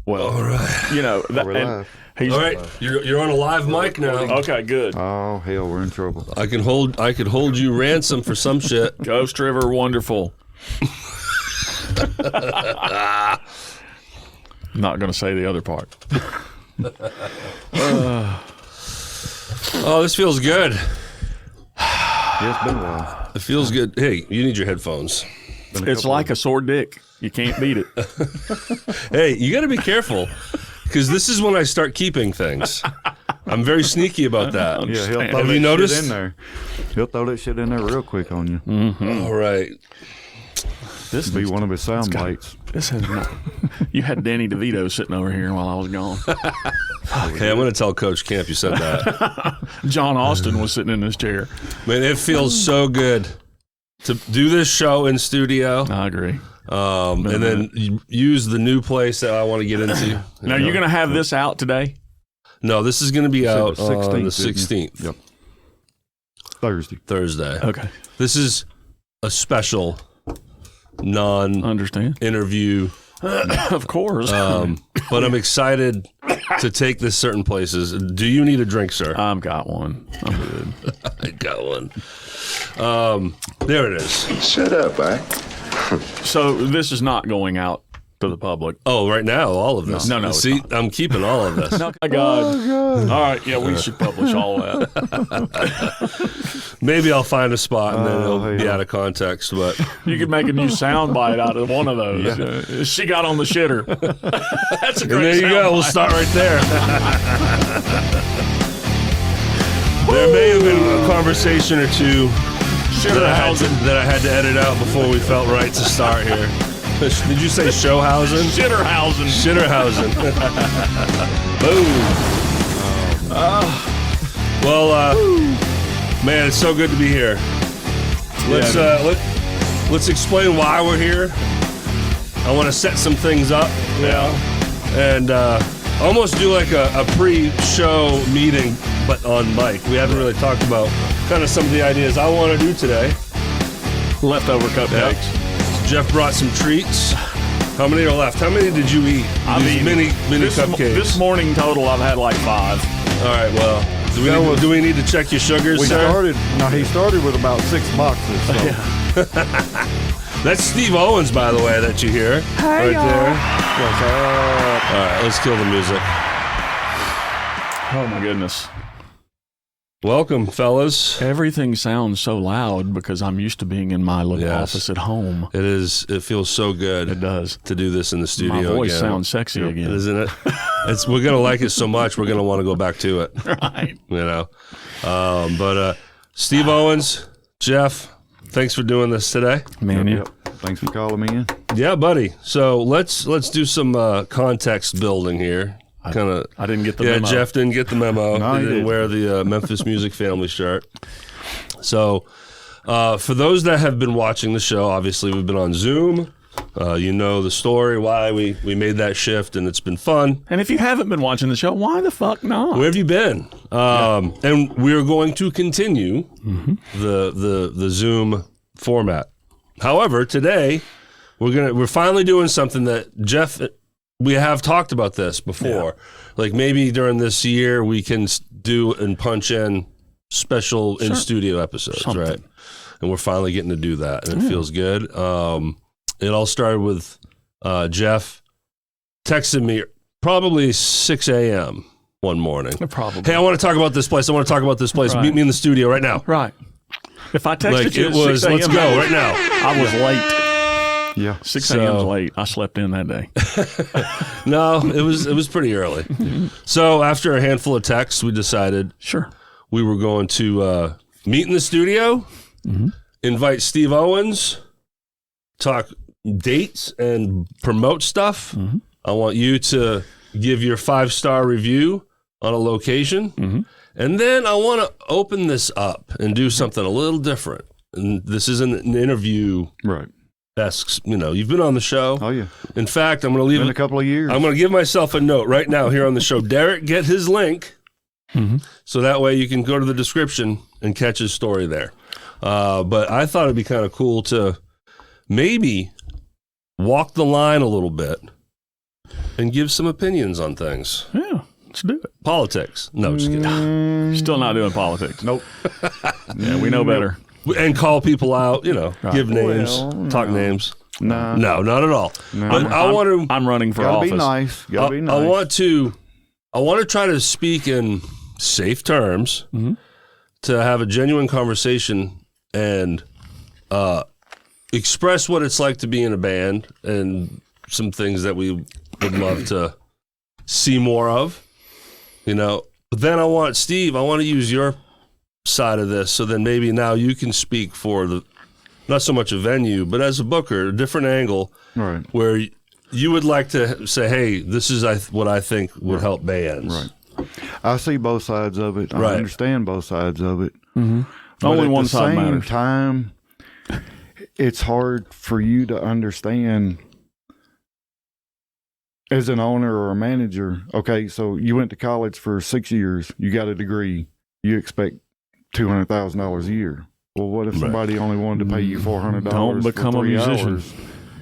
Well, all right. you know, We're live. he's All right, you're on a live mic now. okay. Good. Oh hell, we're in trouble. I could hold you ransom for some shit. Ghost River, wonderful. Not going to say the other part. Oh, this feels good. Yeah, it's been a while. It feels good. Hey, you need your headphones. It's like a sore dick. You can't beat it. Hey, you got to be careful because this is when I start keeping things. I'm very sneaky about that. Yeah, he'll throw Have that you noticed? shit in there. He'll throw that shit in there real quick on you. All right. This would be one of his sound bites. This has not. You had Danny DeVito sitting over here while I was gone. Hey, I'm going to tell Coach Camp you said that. John Austin was sitting in this chair. Man, it feels so good to do this show in studio. I agree. And then use the new place that I want to get into. Now, you're going to have this out today? No, this is going to be out on the 16th. Yep. Thursday. Okay. This is a special non-interview. Of course. But I'm excited to take this certain places. Do you need a drink, sir? I've got one. I'm good. I got one. There it is. Shut up, So this is not going out to the public. Oh, right now, all of this. No, See, it's not. I'm keeping all of this. Oh, God. All right, yeah, we should publish all that. Maybe I'll find a spot and then it'll be out of context. But you could make a new sound bite out of one of those. She got on the shitter. That's a great and there you go. bite. We'll start right there. There may have been a conversation or two that I had to edit out before we felt right to start here. Did you say showhausen? Shitterhausen. Shitterhausen. Boom. Man, it's so good to be here. Let's explain why we're here. I want to set some things up, and almost do like a pre-show meeting, but on mic. We haven't really talked about kind of some of the ideas I want to do today. Leftover cupcakes. Yeah. Jeff brought some treats. How many are left? How many did you eat? These mini cupcakes. This morning total, I've had like 5. All right, well, do we need to check your sugars, sir? He started with about 6 boxes. So. That's Steve Owens, by the way, that you hear. Hey, right there. What's up? All right, let's kill the music. Oh, my goodness. Welcome, fellas. Everything sounds so loud because I'm used to being in my little office at home. It is. It feels so good. It does. To do this in the studio. My voice again. sounds sexy again. Isn't it? We're going to like it so much, we're going to want to go back to it. Right. You know? But Steve Owens, Jeff, thanks for doing this today. Man, Yep. Thanks for calling me in. Yeah, buddy. So let's do some context building here. I didn't get the memo. Yeah, Jeff didn't get the memo. No, he didn't wear the Memphis Music Family shirt. So for those that have been watching the show, obviously we've been on Zoom. You know the story, why we made that shift, and it's been fun. And if you haven't been watching the show, why the fuck not? Where have you been? And we're going to continue the Zoom format. However, today we're finally doing something that Jeff. We have talked about this before. Yeah. Like maybe during this year we can do and punch in special in-studio episodes, right? And we're finally getting to do that, and it feels good. It all started with Jeff texting me probably 6 a.m. one morning. Probably. Hey, I want to talk about this place. Right. Meet me in the studio right now. Right. If I texted you at 6 a.m. let's go right now. I was late. Yeah, 6 a.m. late. I slept in that day. No, it was pretty early. So after a handful of texts, we decided we were going to meet in the studio, invite Steve Owens, talk dates and promote stuff. I want you to give your 5-star review on a location, and then I want to open this up and do something a little different. And this isn't an interview, right? Asks, you've been on the show. Oh, yeah. In fact, I'm going to leave in a couple of years. I'm going to give myself a note right now here on the show. Derrick, get his link so that way you can go to the description and catch his story there. But I thought it'd be kind of cool to maybe walk the line a little bit and give some opinions on things. Yeah, let's do it. Politics. No, just kidding. Still not doing politics. Nope. Yeah, we know better. And call people out, give names, talk names. Nah. No, not at all. No. But I want to. I'm running for Gotta office. be nice. Gotta be nice. I want to try to speak in safe terms to have a genuine conversation and express what it's like to be in a band and some things that we would love to see more of. But then I want to use your side of this, so then maybe now you can speak for the, not so much a venue, but as a booker, a different angle, Right. where you would like to say, hey, this is what I think would help bands. Right. I see both sides of it. I Right. understand both sides of it. Mm-hmm. But Only at one the side same matters. time, it's hard for you to understand as an owner or a manager. Okay, so you went to college for 6 years. You got a degree. You expect $200,000 a year. Well, what if somebody only wanted to pay you $400 Don't become for a 3 musician. hours,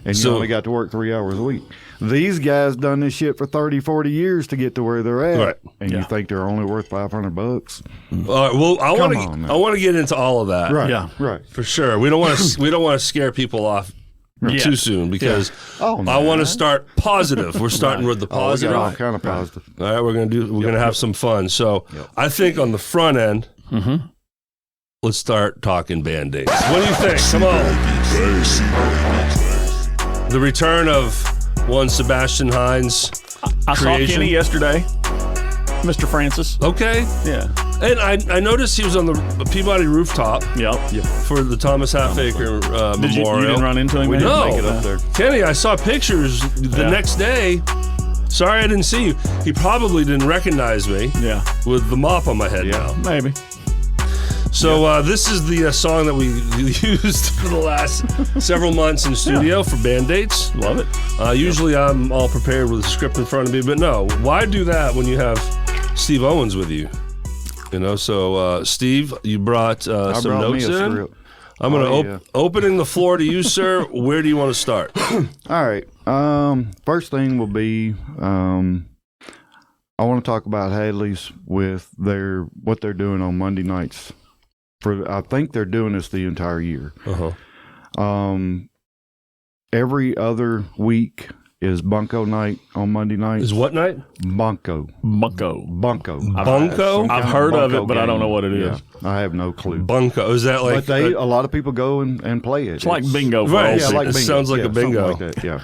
and you only got to work 3 hours a week? These guys done this shit for 30, 40 years to get to where they're at, Right. and you think they're only worth $500? Well, I on now. want to get into all of that. Right. Yeah. Right. For sure. We don't want to scare people off too soon, because Oh, I want to man. start positive. We're starting with the Oh, we positive. got all kind of positive. All right, we're gonna have some fun. So I think on the front end, let's start talking Band-Aids. What do you think? Come on. The return of one Sebastian Hines. I saw creation. Kenny yesterday, Mr. Francis. Okay. Yeah. And I noticed he was on the Peabody rooftop Yep. for the Thomas Half Acre Did you memorial. didn't run into him? We man? didn't No. make it up there. Kenny, I saw pictures the Yeah. next day. Sorry I didn't see you. He probably didn't recognize me Yeah. with the mop on my head now. Maybe. So this is the song that we used for the last several months in studio for Band-Aids. Love it. Usually I'm all prepared with a script in front of me, but no. Why do that when you have Steve Owens with you? So Steve, you brought some brought me notes a in. script. I'm going to opening the floor to you, sir. Where do you want to start? All right. First thing will be I want to talk about Hadley's with what they're doing on Monday nights. I think they're doing this the entire year. Every other week is Bunko night on Monday night. Is what night? Bunko. Bunko. Bunko. Bunko? I've heard of it, but I don't know what it is. Yeah, I have no clue. Bunko. Is that like... But a lot of people go and play it. It's like bingo. For Right. old Yeah, people. like It bingo. sounds like a bingo. something like that, yeah.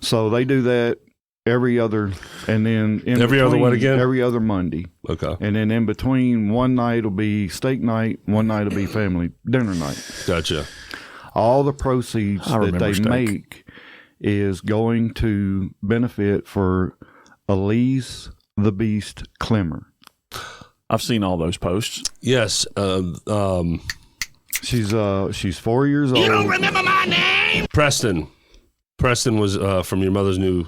So they do that every other, and then in Every other between, what again? Every other Monday. Okay. And then in between, one night will be steak night, one night will be family dinner night. Gotcha. All the proceeds I that remember they steak. make is going to benefit for Elise the Beast Glimmer. I've seen all those posts. Yes. She's 4 years old. You don't remember my name? Preston. Preston was from your mother's new...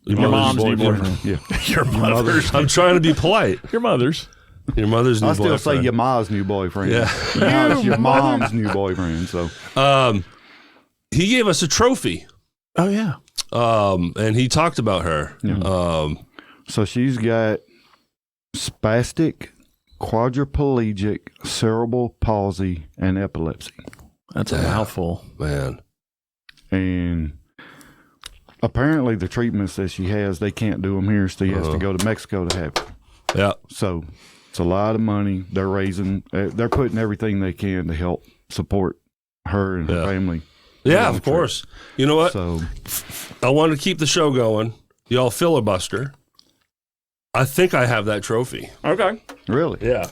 Your mom's new boyfriend. Yeah. Your mother's. I'm trying to be polite. Your mother's. Your mother's new I still boyfriend. say your ma's new boyfriend. Yeah. Now it's your mom's new boyfriend. So He gave us a trophy, Oh, yeah. and he talked about her. So she's got spastic, quadriplegic, cerebral palsy, and epilepsy. That's a mouthful. Man. And apparently the treatments that she has, they can't do them here. So she has to go to Mexico to have it. Yeah. So it's a lot of money. They're putting everything they can to help support her and her family. Yeah, of course. You know what? So I want to keep the show going. Y'all filibuster. I think I have that trophy. Okay. really, Yeah.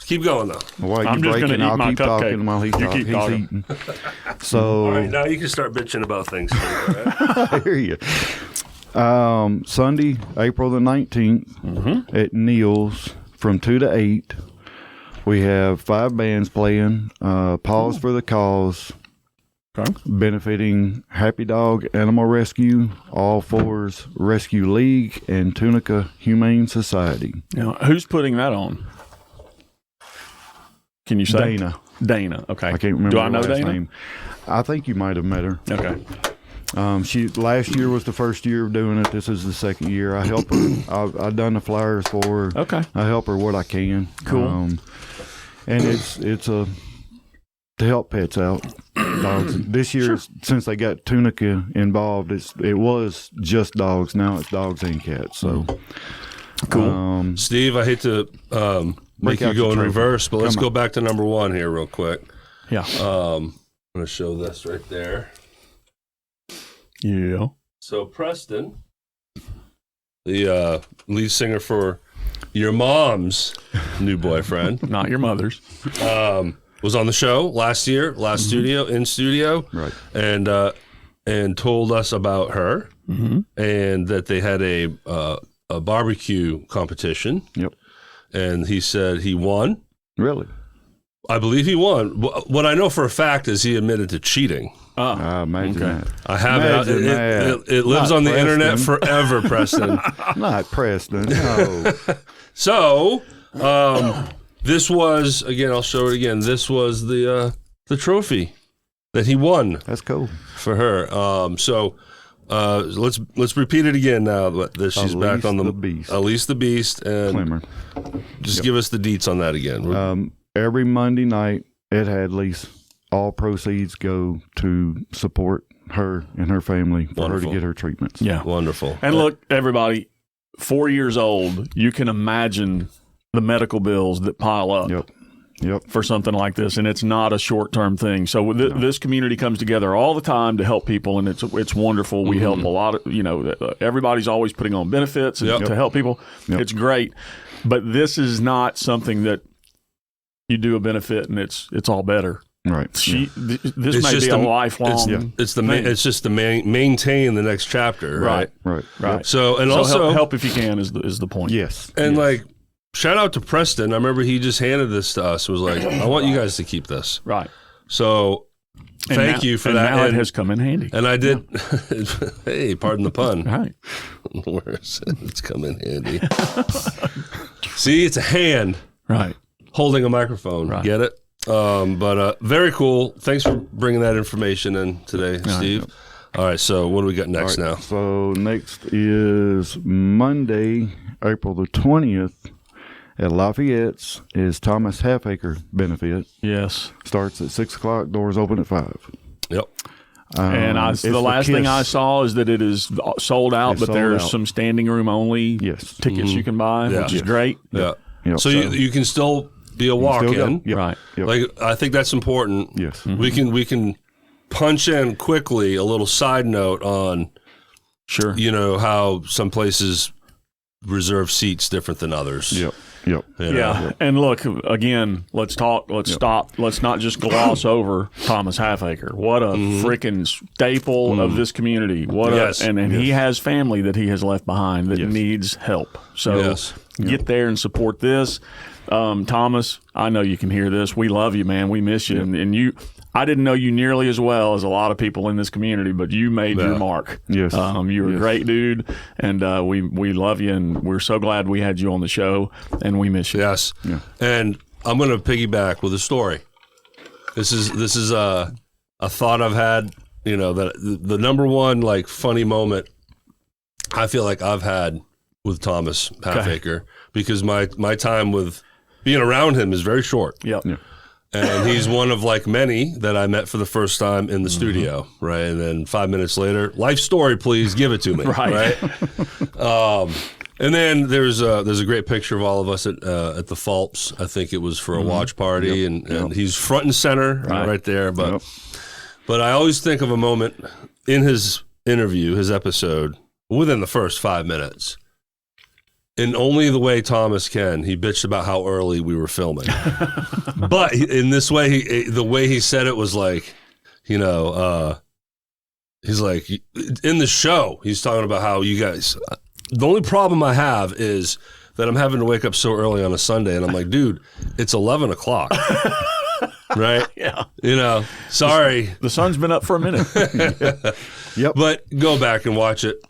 Keep going, though. while I'm you're just breaking, gonna eat I'll my keep cupcake. talking while he's You keep talking. eating. So All right, now you can start bitching about things. All I hear you. Sunday, April the 19th at Neil's from 2 to 8. We have 5 bands playing. Pause for the Cause, Okay. benefiting Happy Dog Animal Rescue, All Fours Rescue League, and Tunica Humane Society. Now, who's putting that on? Can you say? Dana. Dana. Okay. I can't remember Do I her know last Dana? name. I think you might have met her. Okay. She last year was the first year of doing it. This is the second year. I help her. I've done the flyers for her. Okay. I help her what I can. Cool. And it's to help pets out. Dogs. This year, since they got Tunica involved, it was just dogs. Now it's dogs and cats. So cool. Steve, I hate to make you go in reverse, but let's go back to number one here real quick. Yeah. I'm going to show this right there. Yeah. So Preston, the lead singer for your mom's new boyfriend, Not your mother's. was on the show last year, in studio, right, and told us about her, and that they had a barbecue competition. Yep. And he said he won. Really? I believe he won. What I know for a fact is he admitted to cheating. Imagine that. I have it lives on the internet forever, Preston. Not Preston. No. So, this was, again, I'll show it again. This was the trophy that he won. That's cool for her. So let's repeat it again now that she's back on the Beast. Elise the Beast, and Glimmer. Just give us the deets on that again. Every Monday night at Hadley's, all proceeds go to support her and her family for her to get her treatments. Yeah. Wonderful. And look, everybody, 4 years old, you can imagine the medical bills that pile up. Yep. For something like this, and it's not a short-term thing. So this community comes together all the time to help people, and it's wonderful. We help a lot of, everybody's always putting on benefits to help people. Yep. It's great, but this is not something that you do a benefit and it's all better. Right. This may be a lifelong. It's just to maintain the next chapter. Right. So also help if you can is the point. Yes. And shout out to Preston. I remember he just handed this to us. Was like, I want you guys to keep this. Right. So thank you for that. Now it has come in handy. And I did. Hey, pardon the pun. Right. Where is it? It's come in handy. See, it's a hand. Right. Holding a microphone. Right. Get it? But very cool. Thanks for bringing that information in today, Steve. All right. So what do we got next now? So next is Monday, April the 20th. At Lafayette's is Thomas Half Acre benefit. Yes. Starts at 6 o'clock, doors open at 5. Yep. And the last thing I saw is that it is sold out, but there's some standing room only tickets you can buy, which is great. Yeah. Yep. So you can still be a walk-in. Yep. Right. Yep. Like, I think that's important. Yes. Mm-hmm. We can punch in quickly a little side note on how some places reserve seats different than others. Yep. And look, again, let's stop. Let's not just gloss over Thomas Half Acre. What a freaking staple of this community. He has family that he has left behind that needs help. So get there and support this. Thomas, I know you can hear this. We love you, man. We miss you. And you, I didn't know you nearly as well as a lot of people in this community, but you made your mark. Yes. You're a great dude, and we love you, and we're so glad we had you on the show, and we miss you. Yes. Yeah. And I'm going to piggyback with a story. This is a thought I've had, that the number one, funny moment I feel like I've had with Thomas Half Acre, because my time with being around him is very short. Yep. Yeah. And he's one of many that I met for the first time in the studio, right? And then 5 minutes later, life story, please give it to me, right? And then there's a great picture of all of us at the Phelps. I think it was for a watch party, and he's front and center right there. But I always think of a moment in his interview, his episode, within the first 5 minutes. In only the way Thomas can, he bitched about how early we were filming. But in this way, the way he said it was he's like, in the show, he's talking about how you guys, the only problem I have is that I'm having to wake up so early on a Sunday. And I'm like, dude, it's 11 o'clock. Right? Yeah. Sorry. The sun's been up for a minute. Yep. But go back and watch it,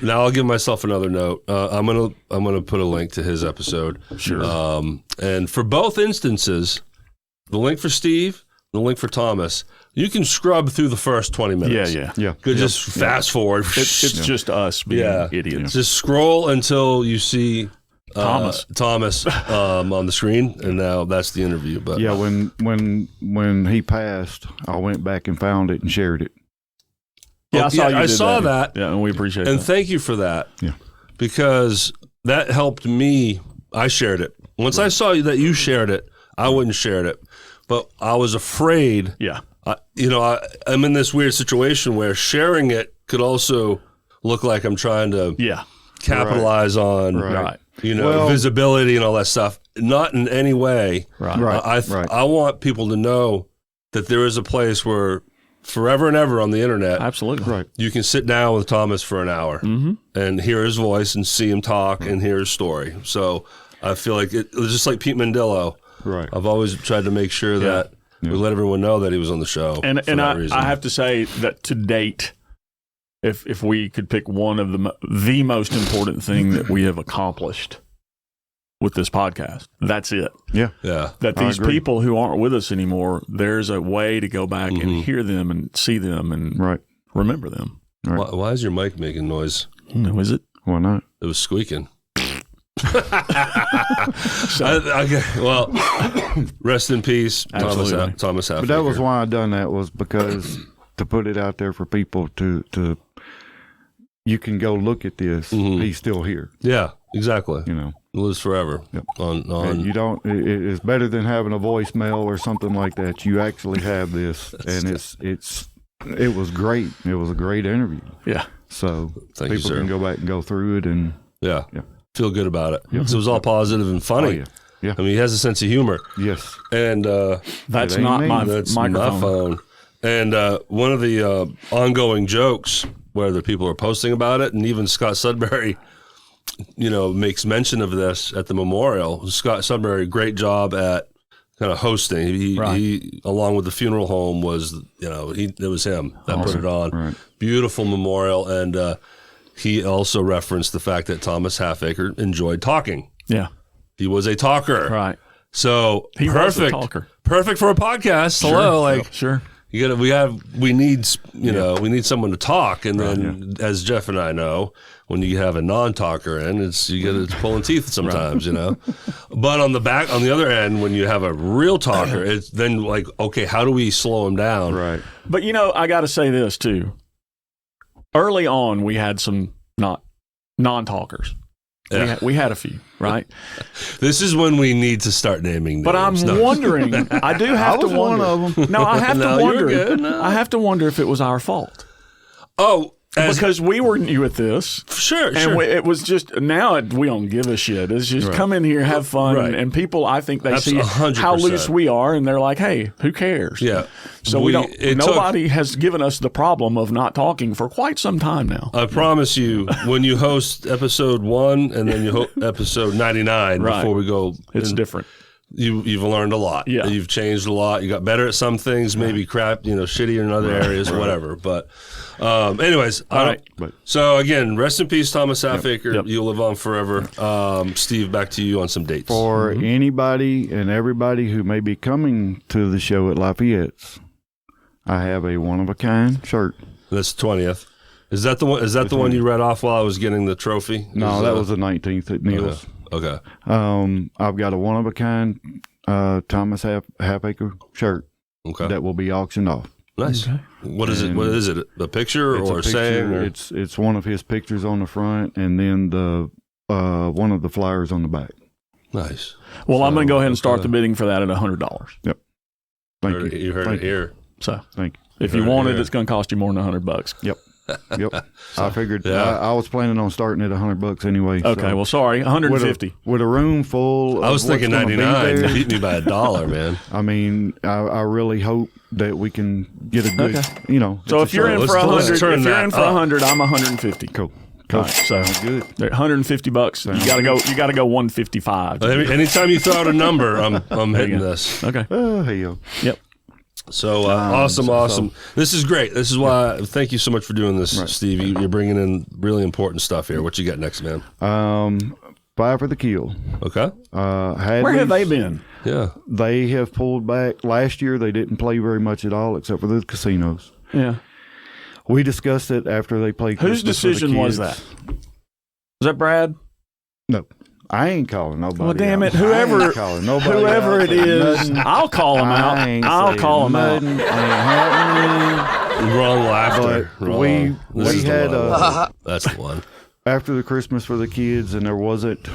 Now I'll give myself another note. I'm gonna put a link to his episode. Sure. And for both instances, the link for Steve, the link for Thomas, You can scrub through the first 20 minutes. Yeah. Could just fast forward. It's just us being idiots. Just scroll until you see Thomas on the screen, and now that's the interview. But yeah, when he passed, I went back and found it and shared it. Yeah, I saw that. Yeah, and we appreciate it. And thank you for that. Yeah. Because that helped me. I shared it. Once I saw that you shared it, I wouldn't share it. But I was afraid. Yeah. I'm in this weird situation where sharing it could also look like I'm trying to capitalize on visibility and all that stuff. Not in any way. I want people to know that there is a place where forever and ever on the internet, absolutely, you can sit down with Thomas for an hour and hear his voice and see him talk and hear his story. So I feel like it was just like Pete Mandillo. Right. I've always tried to make sure that we let everyone know that he was on the show. And I have to say that to date, if we could pick one of the most important thing that we have accomplished with this podcast, that's it. Yeah. That these people who aren't with us anymore, there's a way to go back and hear them and see them and remember them. Right. Why is your mic making noise? No, is it? Why not? It was squeaking. Well, rest in peace, Thomas Half Acre. But that was why I done that, was because to put it out there for people to you can go look at this. He's still here. Yeah, exactly. It lives forever. Yep. On you don't. It's better than having a voicemail or something like that. You actually have this, and it was great. It was a great interview. Yeah. So Thank people you, can go back and go through it and feel good about it. Yep. So it was all positive and funny. Oh, yeah. I mean, he has a sense of humor. Yes. And that's not my microphone. My phone. And one of the ongoing jokes where the people are posting about it, and even Scott Sudbury, makes mention of this at the memorial. Scott Sudbury, great job at kind of hosting. He along with the funeral home, was, it was him that put it on. Right. Beautiful memorial. And he also referenced the fact that Thomas Half Acre enjoyed talking. Yeah. He was a talker. Right. So he was a talker. Perfect for a podcast. Hello. Sure. We need someone to talk. And then as Jeff and I know, when you have a non-talker in, it's pulling teeth sometimes, But on the other end, when you have a real talker, it's then like, okay, how do we slow him down? Right. But I got to say this too. Early on, we had some non-talkers. Yeah. We had a few, right? This is when we need to start naming names. But I'm wondering, I do have to wonder. one of them. No, I have to wonder. You're good. No. I have to wonder if it was our fault. Oh, because we were new at this. Sure. It was just, now we don't give a shit. It's just come in here, have fun. Right. And people, I think they see 100%. how loose we are, and they're like, hey, who cares? Yeah. So nobody has given us the problem of not talking for quite some time now. I promise you, when you host episode 1 and then you host episode 99 before we go. It's different. You've learned a lot. Yeah. You've changed a lot. You got better at some things, maybe shittier in other areas, whatever. But anyways, all right. So again, rest in peace, Thomas Half Acre. Yep. You'll live on forever. Steve, back to you on some dates. For anybody and everybody who may be coming to the show at Lafayette's, I have a one-of-a-kind shirt. That's the 20th. Is that the one? Is that the one you read off while I was getting the trophy? No, that was the 19th at Neil's. Okay. I've got a one-of-a-kind Thomas Half Acre shirt that will be auctioned off. Nice. Okay. What is it? A picture or a saying? Or? It's one of his pictures on the front, and then the one of the flyers on the back. Nice. Well, I'm going to go ahead and start the bidding for that at $100. Yep. Thank you. You heard it here. So thank you. If you want it, it's going to cost you more than $100. Yep. Yep. I figured I was planning on starting at $100 anyway. Okay. So. Well, sorry, $150 with a room full. I was thinking 99. You beat me by $1, man. I mean, I really hope that we can get a good. So if you're in for 100, I'm 150. Cool. All right, so good. $150. You got to go 155. Anytime you throw out a number, I'm hitting this. Okay. Oh, hey yo. Yep. So awesome. This is great. This is why. Thank you so much for doing this, Steve. You're bringing in really important stuff here. What you got next, man? Five for the Kill. Okay. Where have they been? Yeah. They have pulled back. Last year, they didn't play very much at all, except for the casinos. Yeah. We discussed it after they played. Whose decision was that? Was that Brad? No. I ain't calling nobody. Well, damn it! out. Whoever It is, I'll call him out. I'll call him out. Wrong laughter. But Wrong. we had That's the one. after the Christmas for the kids, and there wasn't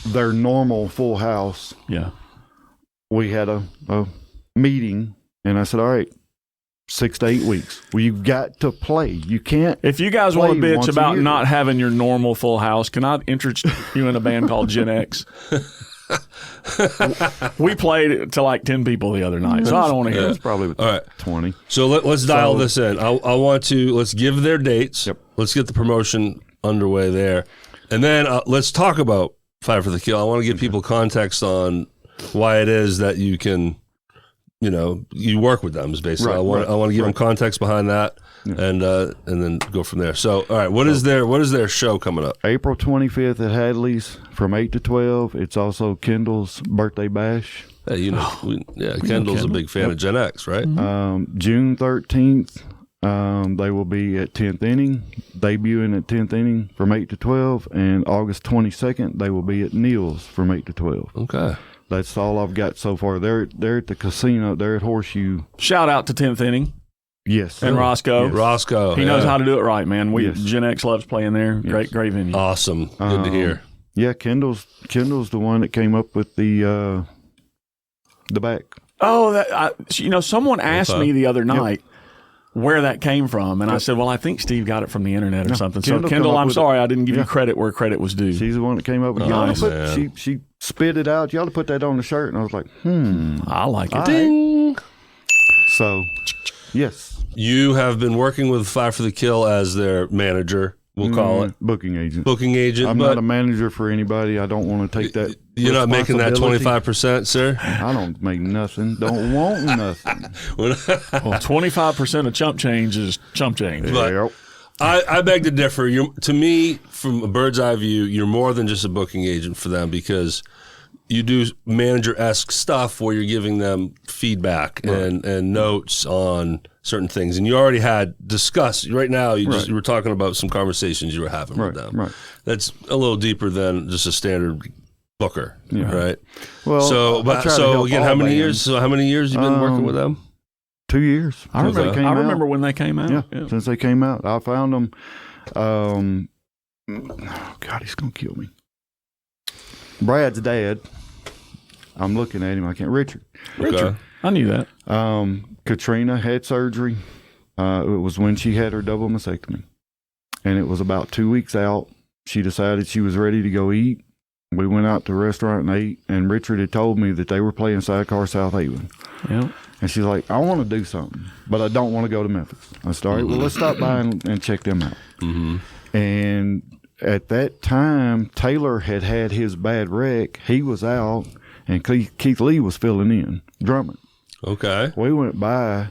their normal full house. Yeah. We had a meeting, and I said, "All right, 6 to 8 weeks. Well, you got to play. You can't." If you guys want to play bitch once a about year. not having your normal full house, can I interest you in a band called Gen X? We played to like 10 people the other night, so I don't want to hear It's it. probably All right. 20. So let's dial this in. I want to let's give their dates. Yep. Let's get the promotion underway there, and then let's talk about Five for the Kill. I want to give people context on why it is that you can, you work with them. Is basically Right, I want to give them context behind that, and then go from there. So all right, what is their show coming up? April 25th at Hadley's from 8 to 12. It's also Kendall's birthday bash. Hey, Kendall's a big fan of Gen X, right? June 13th, they will be at 10th Inning, debuting at 10th Inning from 8 to 12. And August 22nd, they will be at Neal's from 8 to 12. Okay. That's all I've got so far. They're at the casino. They're at Horseshoe. Shout out to 10th Inning Yes. and Roscoe. Yes. Roscoe. He knows how to do it right, man. Yes. Gen X loves playing there. Great venue. Awesome. Good to hear. Yeah, Kendall's the one that came up with the back. Oh, someone asked me the other night where that came from, and I said, well, I think Steve got it from the internet or something. So, Kendall Kendall, come up I'm with sorry I didn't give you credit where credit was due. She's the one that came up with it. Nice, man. She spit it out. Y'all to put that on the shirt. And I was like, I like it. Ding. So, yes. You have been working with Five for the Kill as their manager, we'll call it. Booking agent. Booking agent. I'm but not a manager for anybody. I don't want to take that. You're not making that responsibility. 25%, sir? I don't make nothing. Don't want nothing. Well, 25% of chump change is chump change. But- Yep. I beg to differ. To me, from a bird's eye view, you're more than just a booking agent for them because you do manager-esque stuff where you're giving them feedback and notes on certain things. And you already had discussed right now. You were talking about some conversations you were having with them. Right. That's a little deeper than just a standard booker, right? Well, so again, how many years? So how many years you been working with them? 2 years. I remember when they came out. Yeah, since they came out. I found them. Oh, God, he's going to kill me. Brad's dad. I'm looking at him. I can't. Richard. Okay. I knew that. Katrina had surgery. It was when she had her double mastectomy. And it was about 2 weeks out. She decided she was ready to go eat. We went out to a restaurant and ate. And Richard had told me that they were playing Sidecar South Haven. Yeah. And she's like, I want to do something, but I don't want to go to Memphis. I said, all right, well, let's stop by and check them out. Mm-hmm. And at that time, Taylor had his bad wreck. He was out, and Keith Lee was filling in, drumming. Okay. We went by.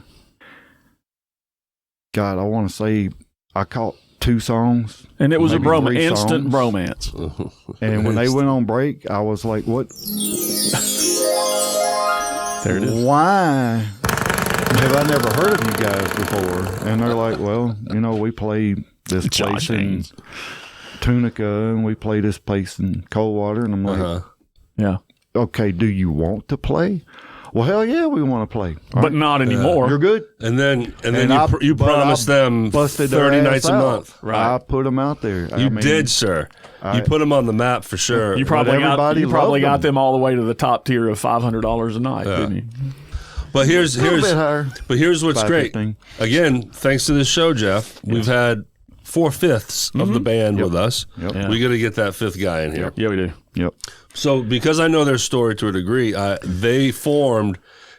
God, I want to say I caught 2 songs. And it was a maybe 3 instant songs. bromance. And when they went on break, I was like, what? There it is. Why have I never heard of you guys before? And they're like, well, we play this place in Tunica, and we play this place in Coldwater. And I'm like, yeah. Okay, do you want to play? Well, hell yeah, we want to play. All But right. not anymore. You're good. And then I promised them busted their 30 ass nights a out. month. Right. I put them out there. You did, sir. You put them on the map for sure. You probably everybody got loved them all the way to the top tier of $500 a night, didn't you? But here's little bit higher. what's great. 515. Again, thanks to this show, Jeff, we've had 4/5 of the band with us. Yep. Yeah. We got to get that 5th guy in here. Yeah, we do. Yep. So because I know their story to a degree, they formed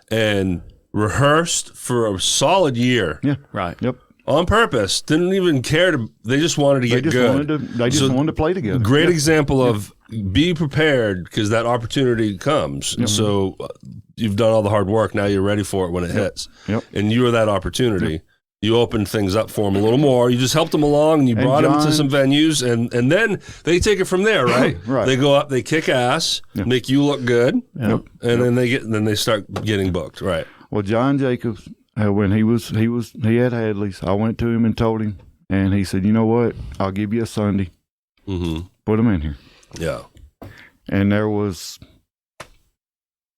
and rehearsed for a solid year. Yeah. Right. Yep. On purpose. Didn't even care to. They just wanted to They get just good. wanted to play together. Great example of be prepared because that opportunity comes. And so you've done all the hard work. Now you're ready for it when it hits. Yep. And you are that opportunity. you opened things up for them a little more. You just helped them along, and you brought them to some venues, and then they take it from there, right? Right. They go up, they kick ass, make you look good, and then they start getting booked, right? Well, John Jacobs, when he had Hadley's, I went to him and told him, and he said, "You know what? I'll give you a Sunday. Put them in here." Yeah. And there was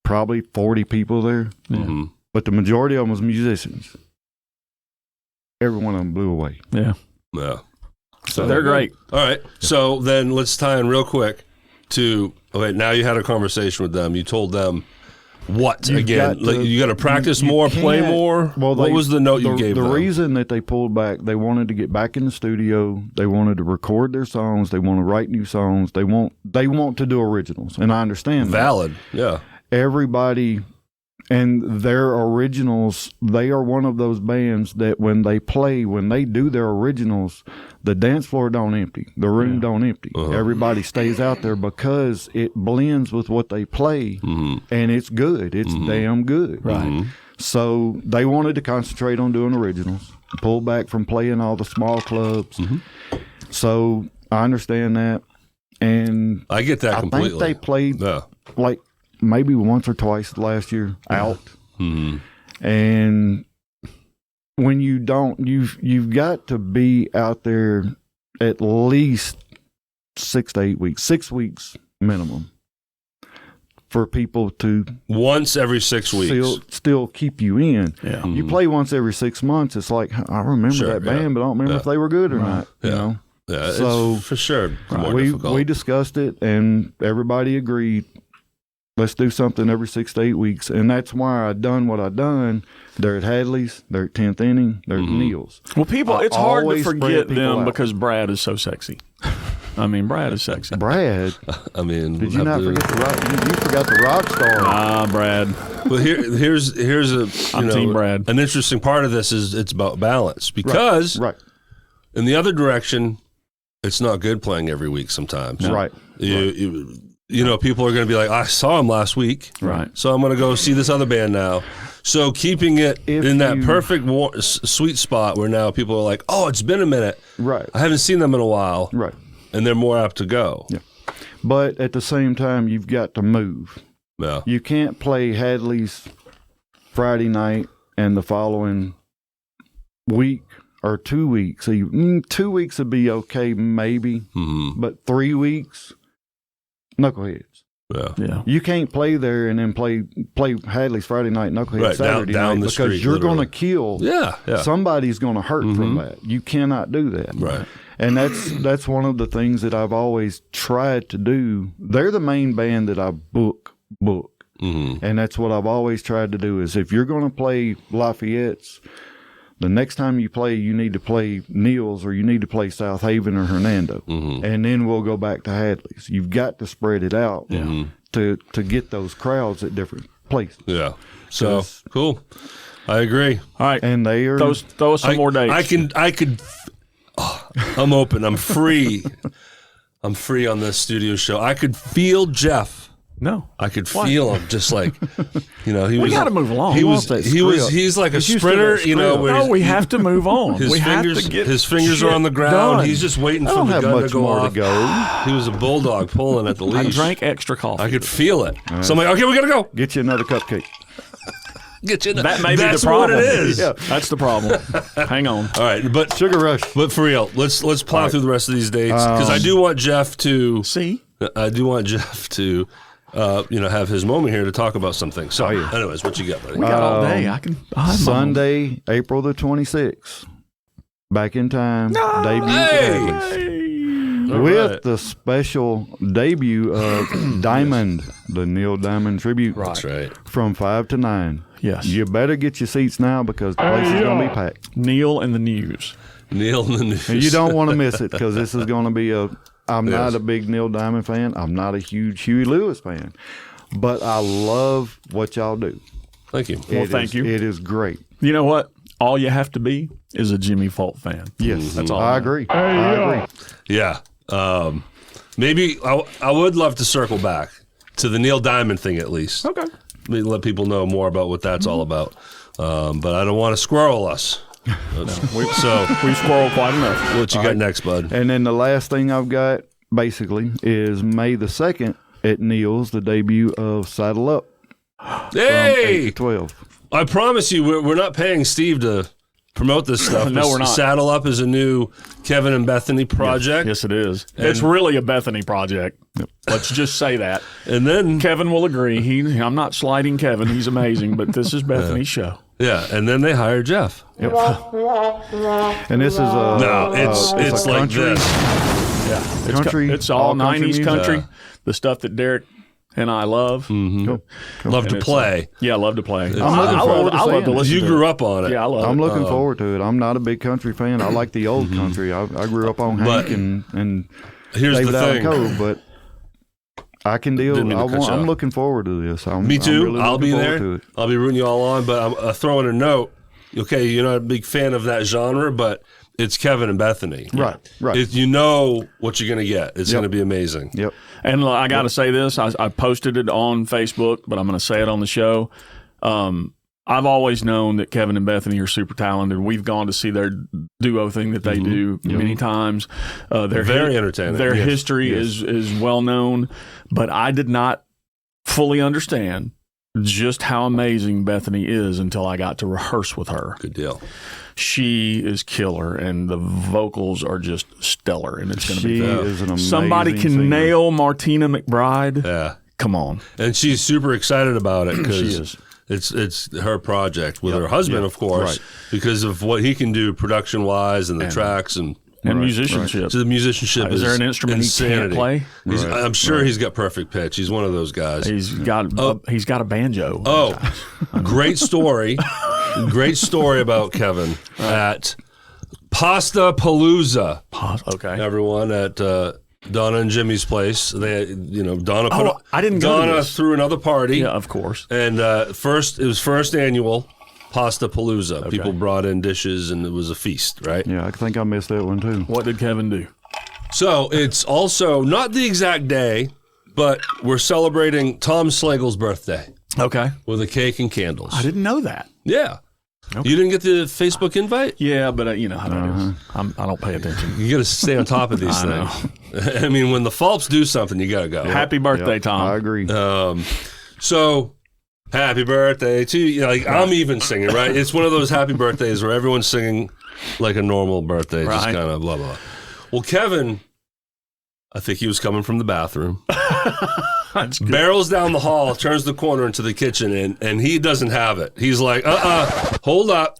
probably 40 people there, but the majority of them was musicians. Every one of them blew away. Yeah. So they're great. All right. So then let's tie in real quick to, okay, now you had a conversation with them. You told them what again? You got to practice more, play more? Well, what was the note you gave them? The reason that they pulled back, they wanted to get back in the studio. They wanted to record their songs. They want to write new songs. They want to do originals. And I understand Valid. Yeah. Everybody and their originals, they are one of those bands that when they do their originals, the dance floor don't empty. The room don't empty. Everybody stays out there because it blends with what they play, and it's good. It's damn good. Right. So they wanted to concentrate on doing originals, pull back from playing all the small clubs. So I understand that. And I get that completely. I think they played like maybe once or twice last year out. And when you don't, you've got to be out there at least 6 to 8 weeks, 6 weeks minimum, for people to once every 6 weeks still keep you in. Yeah. You play once every 6 months. It's like, I remember that band, but I don't remember if they were good or not. You know. Yeah, so it's for sure more we difficult. discussed it, and everybody agreed. Let's do something every 6 to 8 weeks. And that's why I done what I done. They're at Hadley's. They're at 10th Inning. They're at Neil's. Well, it's hard to forget them out. because Brad is so sexy. I mean, Brad is sexy. Brad. I mean, did you not forget the rock? You forgot the rock star. Brad. Well, here's Team Brad. An interesting part of this is it's about balance, because right. In the other direction, it's not good playing every week sometimes. No. Right. You know, people are going to be like, I saw him last week, right? So I'm going to go see this other band now. So keeping it in that perfect sweet spot where now people are like, oh, it's been a minute. Right. I haven't seen them in a while. Right. And they're more apt to go. Yeah. But at the same time, you've got to move. Yeah. You can't play Hadley's Friday night and the following week or 2 weeks. So 2 weeks would be okay, maybe. But 3 weeks, knuckleheads. Yeah. You can't play there and then play Hadley's Friday night, knucklehead Saturday down night, the street, because you're going to kill. Yeah. Somebody's going to hurt from that. You cannot do that. Right. And that's one of the things that I've always tried to do. They're the main band that I book. And that's what I've always tried to do is if you're going to play Lafayette's, the next time you play, you need to play Neil's or you need to play South Haven or Hernando. And then we'll go back to Hadley's. You've got to spread it out to get those crowds at different places. Yeah. So, cool. I agree. All right. And they are... Throw us some more dates. I could... I'm open. I'm free. I'm free on this studio show. I could feel Jeff. No, I could feel him just like, you know, we got to move along. He's like a sprinter, you know. No, we have to move on. His fingers are on the ground. Done. He's just waiting for the gun to go off. To go. He was a bulldog pulling at the leash. I drank extra coffee. I could feel it. Right. So I'm like, okay, we got to go. Get you another cupcake. That may be the problem. That's what it is. Yeah. That's the problem. Hang on. All right, but Sugar Rush. But for real, let's plow through the rest of these dates because I do want Jeff to see. I do want Jeff to. Have his moment here to talk about something. So, anyways, what you got, buddy? We got all day. Sunday, April the 26th. Back in time. Debut with the special debut of Diamond, the Neil Diamond tribute. That's right. From 5 to 9. Yes. You better get your seats now because the place is going to be packed. Neil and the News. And you don't want to miss it because this is going to be I'm not a big Neil Diamond fan. I'm not a huge Huey Lewis fan. But I love what y'all do. Thank you. Well, thank you. It is great. You know what? All you have to be is a Jimmy Fault fan. Yes. That's all. I agree. I agree. Yeah. Maybe I would love to circle back to the Neil Diamond thing at least. Okay. Maybe let people know more about what that's all about. But I don't want to squirrel us. We squirrel quite enough. What you got next, bud? And then the last thing I've got, basically, is May the 2nd at Neil's, the debut of Saddle Up. Hey! 8 to 12. I promise you, we're not paying Steve to promote this stuff. No, we're not. Saddle Up is a new Kevin and Bethany project. Yes, it is. It's really a Bethany project. Yep. Let's just say that. And then Kevin will agree. I'm not slighting Kevin. He's amazing, but this is Bethany's show. Yeah, and then they hired Jeff. Yep. And this is it's like country. this. Yeah, Country. It's all country 90s country. music. The stuff that Derrick and I love. Mm-hmm. Cool. Love to play. Yeah, I love to play. I'm looking forward to I love seeing to it. listen You to grew it. up on it. Yeah, I love I'm it. looking forward to it. I'm not a big country fan. I like the old country. I grew up on Hank and Here's David the Allan thing. Coe, but I can deal. Didn't mean to cut you I'm off. looking forward to this. Me too. I'm really I'll looking be forward there. to it. I'll be rooting you all on, but I'm throwing a note. Okay, you're not a big fan of that genre, but it's Kevin and Bethany. Right. You know what you're going to get. It's going to be amazing. Yep. And I got to say this. I posted it on Facebook, but I'm going to say it on the show. I've always known that Kevin and Bethany are super talented. We've gone to see their duo thing that they do many times. They're very entertaining. Their history is well known, but I did not fully understand just how amazing Bethany is until I got to rehearse with her. Good deal. She is killer, and the vocals are just stellar, and it's going to be She fun. is an amazing Somebody can singer. nail Martina McBride. Yeah. Come on. And she's super excited about it She because is. it's her project with her husband, of course, because of what he can do production-wise and the tracks and musicianship. So the musicianship Is is there an instrument insanity. he can't play? I'm sure he's got perfect pitch. He's one of those guys. He's got a banjo. Great story. Great story about Kevin at Pasta Palooza. Okay. Everyone at Donna and Jimmy's place. They, Donna put. I didn't go to Donna this. threw another party. Yeah, of course. And it was first annual Pasta Palooza. Okay. People brought in dishes, and it was a feast, right? Yeah, I think I missed that one too. What did Kevin do? So it's also not the exact day, but we're celebrating Tom Slagle's birthday Okay. with a cake and candles. I didn't know that. Yeah. Okay. You didn't get the Facebook invite? Yeah, but you know how that is. I don't pay attention. You got to stay on top of these I things. I mean, when the Phelps do something, you got to go. Happy birthday, Yep, Tom. I agree. So, happy birthday to you. I'm even singing, right? It's one of those happy birthdays where everyone's singing like a normal birthday, just Right. kind of blah, blah. Well, Kevin, I think he was coming from the bathroom. That's good. Barrels down the hall, turns the corner into the kitchen, and he doesn't have it. He's like, hold up.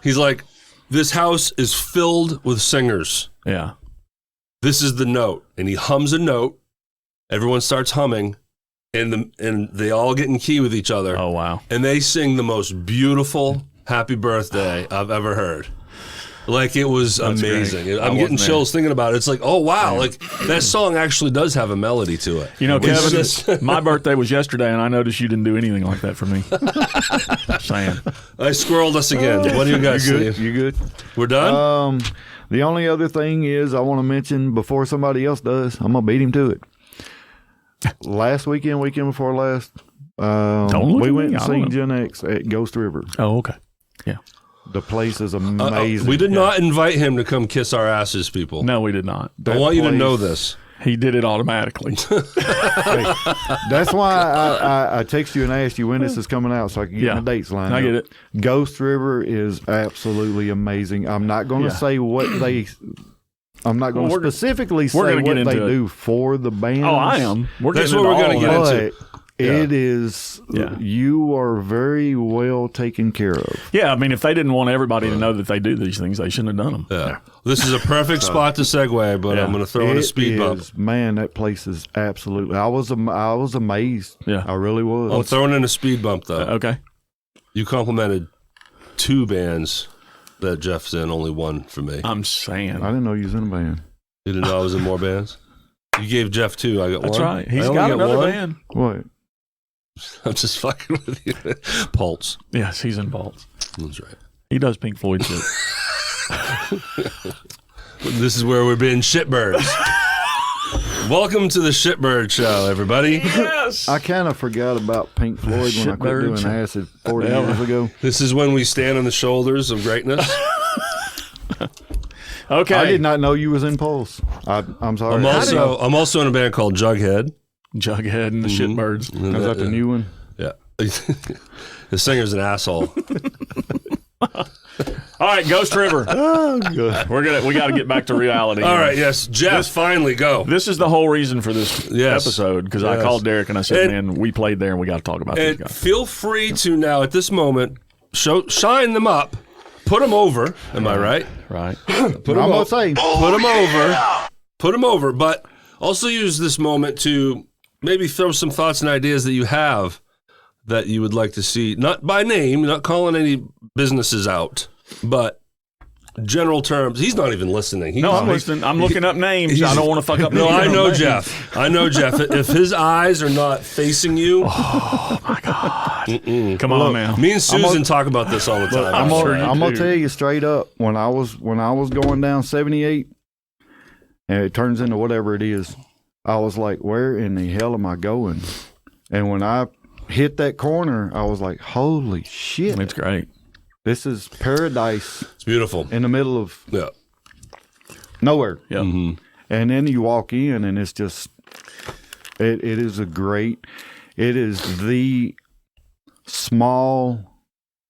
He's like, this house is filled with singers. Yeah. This is the note. And he hums a note. Everyone starts humming, and they all get in key with each other. Oh, wow. And they sing the most beautiful happy birthday I've ever heard. Like, it was amazing. great. I'm getting chills thinking about it. It's like, oh, wow. Like, that song actually does have a melody to it. You know, It's Kevin, just- my birthday was yesterday, and I noticed you didn't do anything like that for me. Saying. I squirreled us again. What do you got, You good? Steve? You good? We're done? The only other thing is I want to mention before somebody else does, I'm gonna beat him to it. Last weekend before last, Don't look we at went me. and I seen don't Gen X at Ghost River. Oh, okay. Yeah. The place is amazing. We did not invite him to come kiss our asses, people. No, we did not. I want you to place- know this. He did it automatically. Hey, that's why I text you and asked you when this is coming out so I can get Yeah. my dates lined I up. get it. Ghost River is absolutely amazing. I'm not going to Yeah. say what they. I'm not going to Well, specifically we're say gonna what get they into it. do for the band. Oh, I am. We're That's getting what we're into gonna all get of into. that. But it is. Yeah. You are very well taken care of. Yeah, I mean, if they didn't want everybody to know that they do these things, they shouldn't have done them. Yeah. This is a perfect spot to segue, but Yeah. I'm going to throw in a It speed bump. is- Man, that place is absolutely. I was amazed. Yeah. I really was. I'm throwing in a speed bump, though. Okay. You complimented 2 bands that Jeff's in, only 1 for me. I'm saying. I didn't know you was in a band. You didn't know I was in more bands? You gave Jeff 2. I got 1. That's right. I He's only got get another 1? band. What? I'm just fucking with you. Pulse. Yes, he's involved. That's right. He does Pink Floyd shit. This is where we're being shitbirds. Welcome to the Shitbird Show, everybody. Yes. I kind of forgot about Pink Floyd when I quit doing acid 40 years ago. This is when we stand on the shoulders of greatness. Okay. I did not know you was in Pulse. I'm sorry. I'm also in a band called Jughead. Jughead and the Shitbirds. Is that the new one? Yeah. The singer's an asshole. All right, Ghost River. Oh, good. We got to get back to reality. All right, yes. Jeff, finally go. This is the whole reason for this episode, because I called Derrick and I said, man, we played there and we got to talk about these guys. Feel free to now, at this moment, shine them up. Put them over. Am I right? Right. Put them over, but also use this moment to maybe throw some thoughts and ideas that you have that you would like to see, not by name, not calling any businesses out, but general terms. He's not even listening. I'm listening. I'm looking up names. I don't want to fuck up. No, I know Jeff. I know Jeff. If his eyes are not facing you, oh my God! Come on now. Me and Susan talk about this all the time. I'm gonna tell you straight up. When I was going down 78, and it turns into whatever it is, I was like, "Where in the hell am I going?" And when I hit that corner, I was like, "Holy shit!" It's great. This is paradise. It's beautiful in the middle of nowhere. Yeah. Mm-hmm. And then you walk in, and it's just it is the small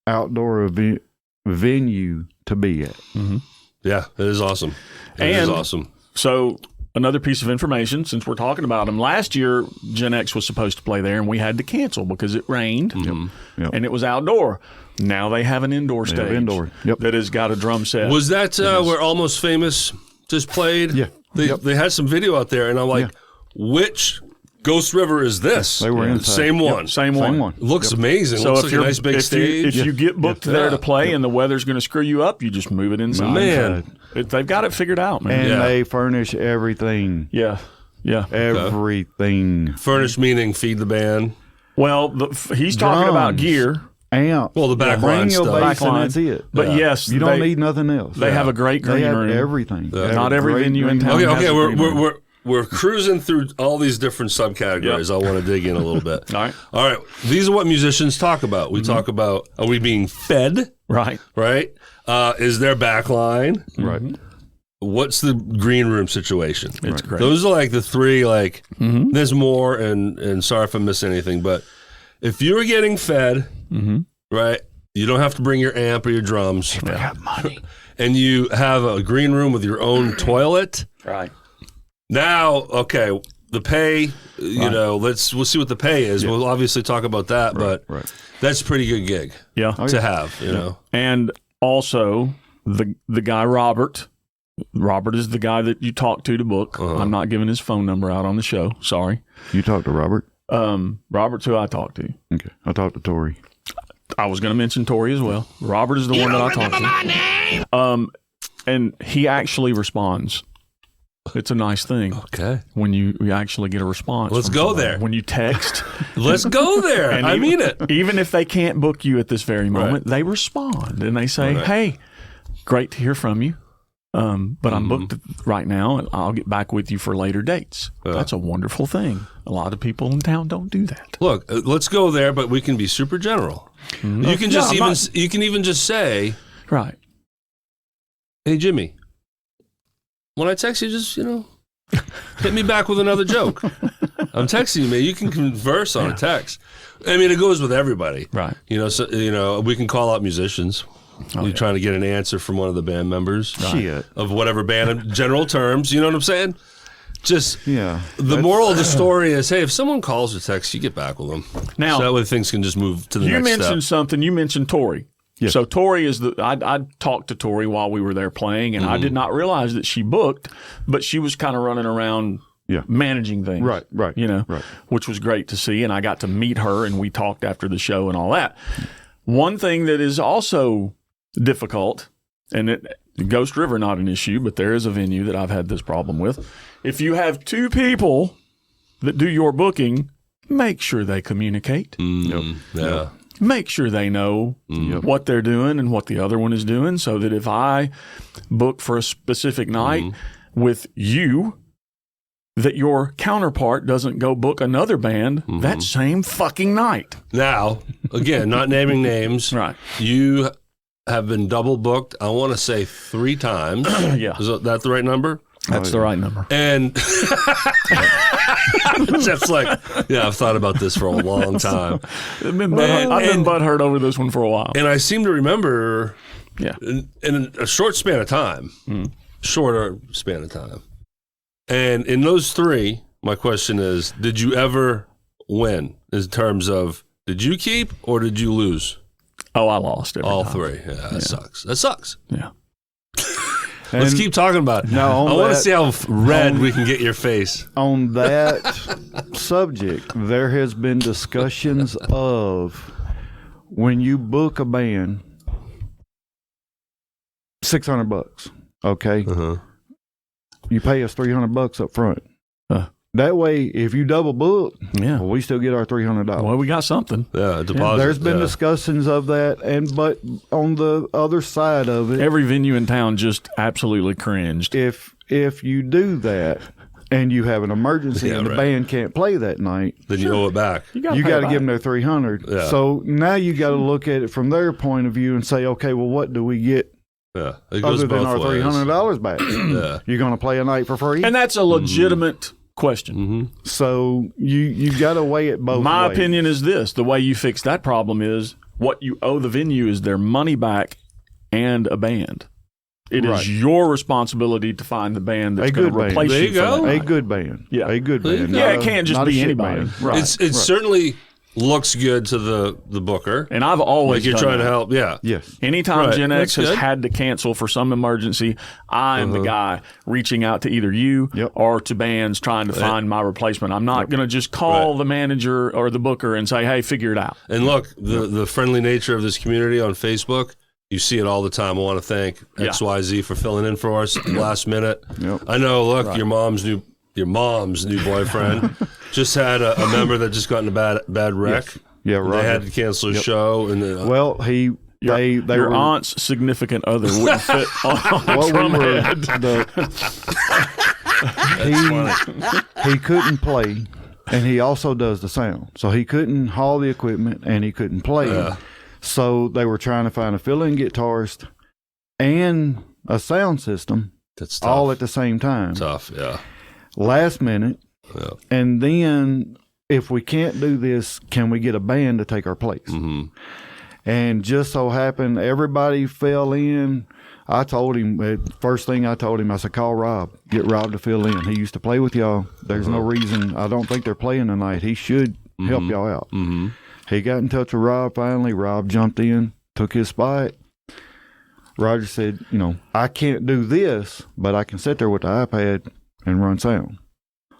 outdoor venue to be at. Mm-hmm. Yeah, it is awesome. It is awesome. So another piece of information, since we're talking about them, last year Gen X was supposed to play there, and we had to cancel because it rained, and it was outdoor. Now they have an indoor stage that has got a drum set. Was that where Almost Famous just played? Yeah. They had some video out there, and I'm like, which Ghost River is this? They were inside. Same one. Same one. It looks amazing. So looks if like a nice big stage. If you get booked there to play and the weather's going to screw you up, you just move it inside. Man. They've got it figured out, man. And they furnish everything. Yeah. Everything. Furnish meaning feed the band. Well, he's talking about gear. Amp. Well, the back Bring line your stuff. bass and that's it. But yes, you don't need nothing else. They have a great green they have room. everything. Not every venue in town. Okay. We're cruising through all these different subcategories. I want to dig in a little bit. All right. These are what musicians talk about. We talk about, are we being fed? Right. Is there back line? Right. What's the green room situation? It's great. Those are like the three, there's more, and sorry if I miss anything, but if you're getting fed, right, you don't have to bring your amp or your drums. You got money. And you have a green room with your own toilet. Right. Now, okay, the pay, we'll see what the pay is. We'll obviously talk about that, but that's a pretty good gig to have, you know. And also, the guy Robert is the guy that you talk to book. I'm not giving his phone number out on the show. Sorry. You talked to Robert? Robert's who I talked to. Okay. I talked to Tori. I was going to mention Tori as well. Robert is the one that I talked to. My name? And he actually responds. It's a nice thing. Okay. When you actually get a response. Let's go there. When you text. Let's go there. And I mean it. Even if they can't book you at this very moment, they respond and they say, hey, great to hear from you. But I'm booked right now, and I'll get back with you for later dates. That's a wonderful thing. A lot of people in town don't do that. Look, let's go there, but we can be super general. Mm-hmm. You can you can even just say, right, hey Jimmy, when I text you, just hit me back with another joke. I'm texting you, man. You can converse on a text. I mean, it goes with everybody, right? We can call out musicians. You're trying to get an answer from one of the band members of whatever band in general terms. You know what I'm saying? Just the moral of the story is, hey, if someone calls or texts, you get back with them. Now, so that way things can just move to the next step. You mentioned something. You mentioned Tori. Yes. So Tori is I talked to Tori while we were there playing, and I did not realize that she booked, but she was kind of running around managing things. Right. Which was great to see, and I got to meet her, and we talked after the show and all that. One thing that is also difficult, and Ghost River not an issue, but there is a venue that I've had this problem with. If you have two people that do your booking, make sure they communicate. Make sure they know what they're doing and what the other one is doing, so that if I book for a specific night with you, that your counterpart doesn't go book another band that same fucking night. Now, again, not naming names. Right. You have been double booked, I want to say 3 times. Yeah. Is that the right number? That's the right number. And Jeff's like, yeah, I've thought about this for a long time. I've been butthurt over this one for a while. And I seem to remember Yeah. in a short span of time, shorter span of time. And in those 3, my question is, did you ever win in terms of, did you keep or did you lose? Oh, I lost every All time. 3. Yeah, that sucks. That sucks. Yeah. Let's keep talking about it. Now, I want to see how red we can get your face. On that subject, there has been discussions of when you book a band, $600, okay? You pay us $300 up front. That way, if you double book, well, we still get our $300. Well, we got something. Yeah, deposit. There's been discussions of that, but on the other side of it, Every venue in town just absolutely cringed. if you do that and you have an emergency and the band can't play that night, then you owe it back. you got to give them their $300. Yeah. So now you got to look at it from their point of view and say, okay, well, what do we get Yeah, it goes other than both our ways. $300 back? Yeah. You're going to play a night for free? And that's a legitimate question. So you got to weigh it both My ways. opinion is this. The way you fix that problem is what you owe the venue is their money back and a band. It is your responsibility to find the band that's going to replace There you you go. for that A night. good band. Yeah. A good There you band. go. Yeah, Not it a- can't just not a be shit anybody. band. Right. It certainly looks good to the booker. And I've always Like you're done trying to that. help. Yeah. Yes. Anytime Right. Gen X That's has good. had to cancel for some emergency, I am the guy reaching out to either you or to bands trying to find my replacement. I'm not going to just call the manager or the booker and say, hey, figure it out. And look, the friendly nature of this community on Facebook, you see it all the time. I want to thank XYZ for filling in for us last minute. Yep. I know, look, your mom's new boyfriend just had a member that just got in a bad wreck. Yes. Yeah, And Roger. they had to cancel a show. And then, Well, they Your were, aunt's significant other wouldn't fit on a what we drum were, head. he couldn't play, and he also does the sound. So he couldn't haul the equipment, and he couldn't play. So they were trying to find a fill-in guitarist and a sound system that's tough. all at the same time. Tough, yeah. Last minute. Yeah. And then if we can't do this, can we get a band to take our place? And just so happened, everybody fell in. I told him, first thing I told him, I said, call Rob. Get Rob to fill in. He used to play with y'all. There's no reason. I don't think they're playing tonight. He should help y'all out. He got in touch with Rob finally. Rob jumped in, took his spot. Roger said, I can't do this, but I can sit there with the iPad and run sound.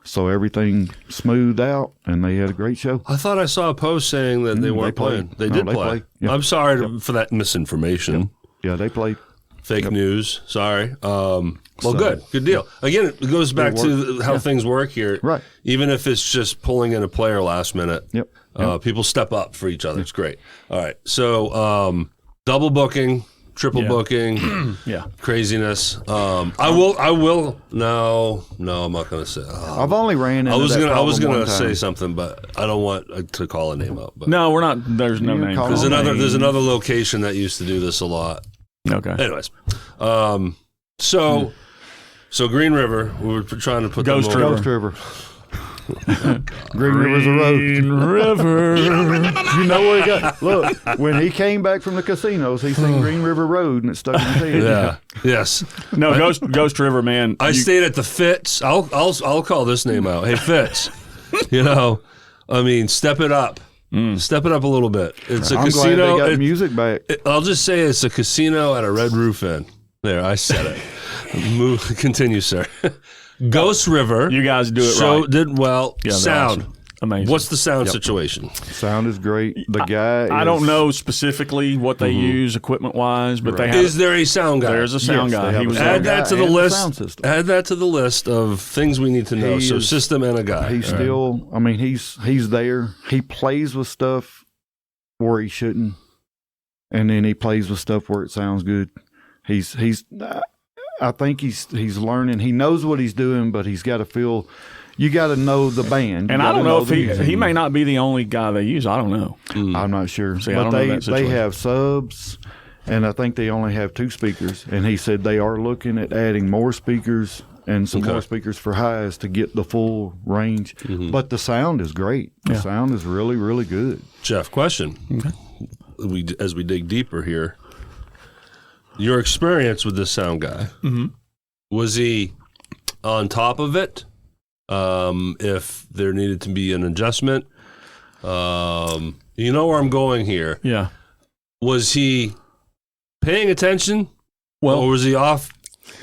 So everything smoothed out, and they had a great show. I thought I saw a post saying that they weren't played. playing. They No, did they play. played. Yeah. I'm sorry for that misinformation. Yeah, they played. Fake news. Sorry. Well, good deal. Again, it goes back to how things work here. Right. Even if it's just pulling in a player last minute. Yep. People step up for each other. It's great. All right. So double booking, triple booking, craziness. I will. No, I'm not going to say. I've only ran into I was that gonna say something, but I don't want to call a name up. But No, we're not. There's no You name. call for them. it. there's another location that used to do this a lot. Okay. Anyways, so Green River, we were trying to put Ghost them over. Ghost River. Green River's a road. Green River. You know what he got? Look, when he came back from the casinos, he seen Green River Road, and it stuck in his head. Yeah. Yes. No, Ghost River, man. I stayed at the Fitz. I'll call this name out. Hey, Fitz. Step it up. Step it up a little bit. It's a I'm casino. glad they got music back. I'll just say it's a casino at a Red Roof Inn. There, I said it. Continue, sir. Ghost River. You guys do it so right. did well. Yeah, they're sound. awesome. Amazing. What's the sound situation? Sound is great. The guy I don't know specifically what they use equipment wise, but they have. Is there a sound guy? There's a sound Yes, they guy. have He a was sound Add guy that to the and a list. sound system. Add that to the list of things we need to know. He So is- system and a guy. He's All right. still. He's there. He plays with stuff where he shouldn't, and then he plays with stuff where it sounds good. I think he's learning. He knows what he's doing, but he's got to feel. you got to know the band. And I don't know if he may not be the only guy they use. I don't know. I'm not sure. See, but I don't know that they situation. have subs, and I think they only have 2 speakers. And he said they are looking at adding more speakers and some more speakers for highs to get the full range. But the sound is great. The sound is really, really good. Jeff, question. As we dig deeper here, your experience with this sound guy, was he on top of it? If there needed to be an adjustment, you know where I'm going here. Yeah. Was he paying attention? Or was he off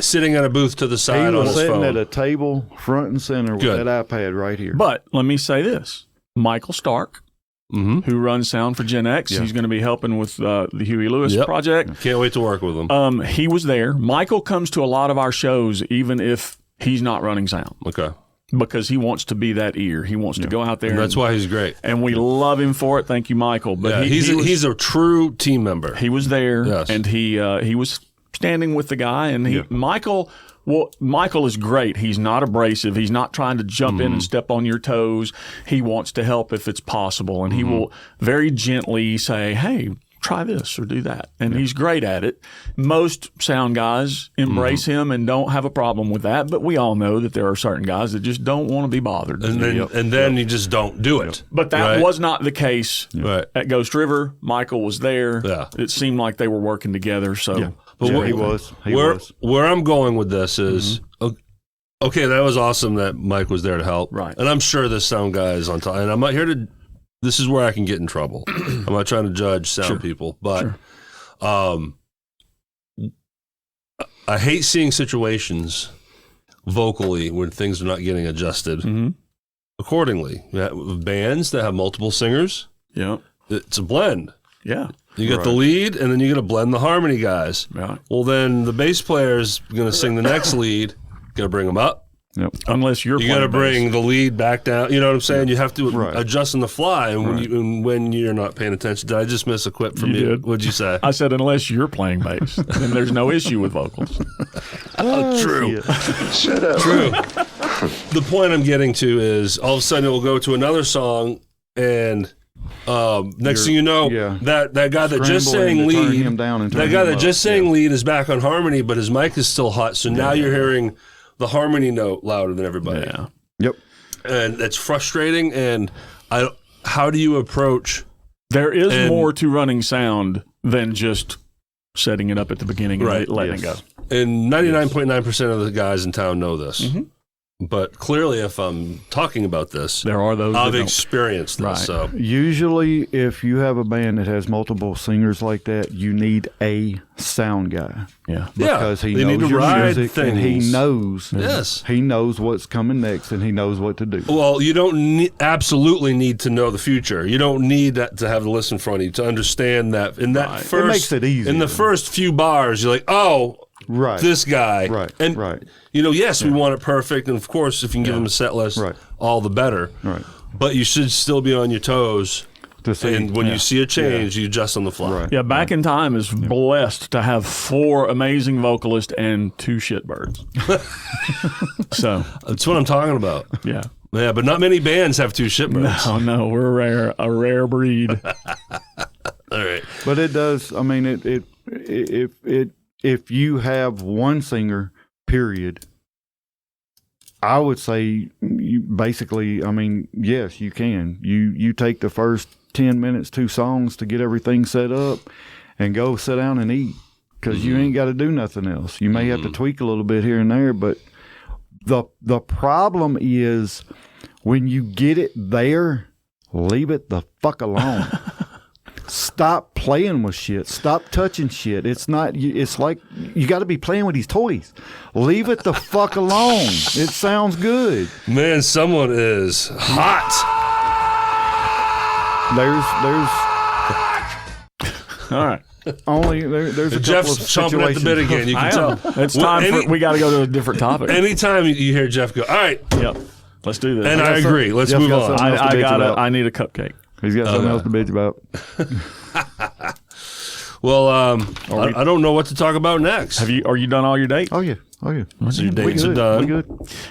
sitting at a booth to the side He on was his sitting phone? at a table front and center with that iPad right here. But let me say this. Michael Stark, who runs sound for Gen X, he's going to be helping with the Huey Lewis project. Can't wait to work with him. He was there. Michael comes to a lot of our shows even if he's not running sound. Okay. Because he wants to be that ear. He wants to go out there. And that's why he's great. And we love him for it. Thank you, Michael. But he's a true team member. He was there, and he was standing with the guy. And Michael is great. He's not abrasive. He's not trying to jump in and step on your toes. He wants to help if it's possible. And he will very gently say, hey, try this or do that. And he's great at it. Most sound guys embrace him and don't have a problem with that. But we all know that there are certain guys that just don't want to be bothered. And then you just don't do it. But that was not the case at Ghost River. Michael was there. Yeah. It seemed like they were working together. So But he was. Where I'm going with this is, okay, that was awesome that Mike was there to help. Right. And I'm sure this sound guy is on top. And I'm not here to, this is where I can get in trouble. I'm not trying to judge sound people, but I hate seeing situations vocally when things are not getting adjusted accordingly. With bands that have multiple singers, it's a blend. Yeah. You got the lead, and then you got to blend the harmony guys. Right. Well, then the bass player's going to sing the next lead. Got to bring them up. Yep. Unless you're You got to playing bring the lead back down. You know what I'm saying? You have to Right. adjust on the fly, and when you're not paying attention. Did I just miss a quip from you? did. What'd you say? I said, unless you're playing bass, then there's no issue with vocals. True. True. The point I'm getting to is all of a sudden it will go to another song, and next thing you know, that guy that just sang lead, that guy that just sang lead is back on harmony, but his mic is still hot. So now you're hearing the harmony note louder than everybody. Yeah. Yep. And that's frustrating. And how do you approach? There is more to running sound than just setting it up at the beginning and letting it go. And 99.9% of the guys in town know this. But clearly, if I'm talking about this, There are those I've that don't. experienced this. Right. So Usually, if you have a band that has multiple singers like that, you need a sound guy. Yeah. Because he they need knows to your ride music and he things. knows. He knows what's coming next and he knows what to do. Well, you don't absolutely need to know the future. You don't need that to have the list in front of you to understand that. In that first, It makes it easy. In the first few bars, you're like, oh, this guy. Right. And, you know, yes, we want it perfect. And, of course, if you can give them a set list, Right. all the better. Right. But you should still be on your toes. To see. And when you see a change, you adjust on the fly. Right. Yeah, Back in Time is blessed to have 4 amazing vocalists and 2 shitbirds. So That's what I'm talking about. yeah. Yeah, but not many bands have 2 shitbirds. No, we're a rare breed. All right. But it does. I mean, if you have one singer, period, I would say you basically. I mean, yes, you can. You take the first 10 minutes, 2 songs to get everything set up, and go sit down and eat because you ain't got to do nothing else. You may have to tweak a little bit here and there, but the problem is when you get it there, leave it the fuck alone. Stop playing with shit. Stop touching shit. It's not. It's like you got to be playing with these toys. Leave it the fuck alone. It sounds good. Man, someone is hot. There's All right. only there's a Jeff's couple of chomping at the bit situations. again. You can tell. It's time we got to go to a different topic. Anytime you hear Jeff go, all right, Yep. Let's do this. and I agree. Let's Jeff's move got on. something else to bitch about. I need a cupcake. He's got something else to bitch about. Well, I don't know what to talk about next. Are you done all your dates? Oh yeah. So your dates are done. We good.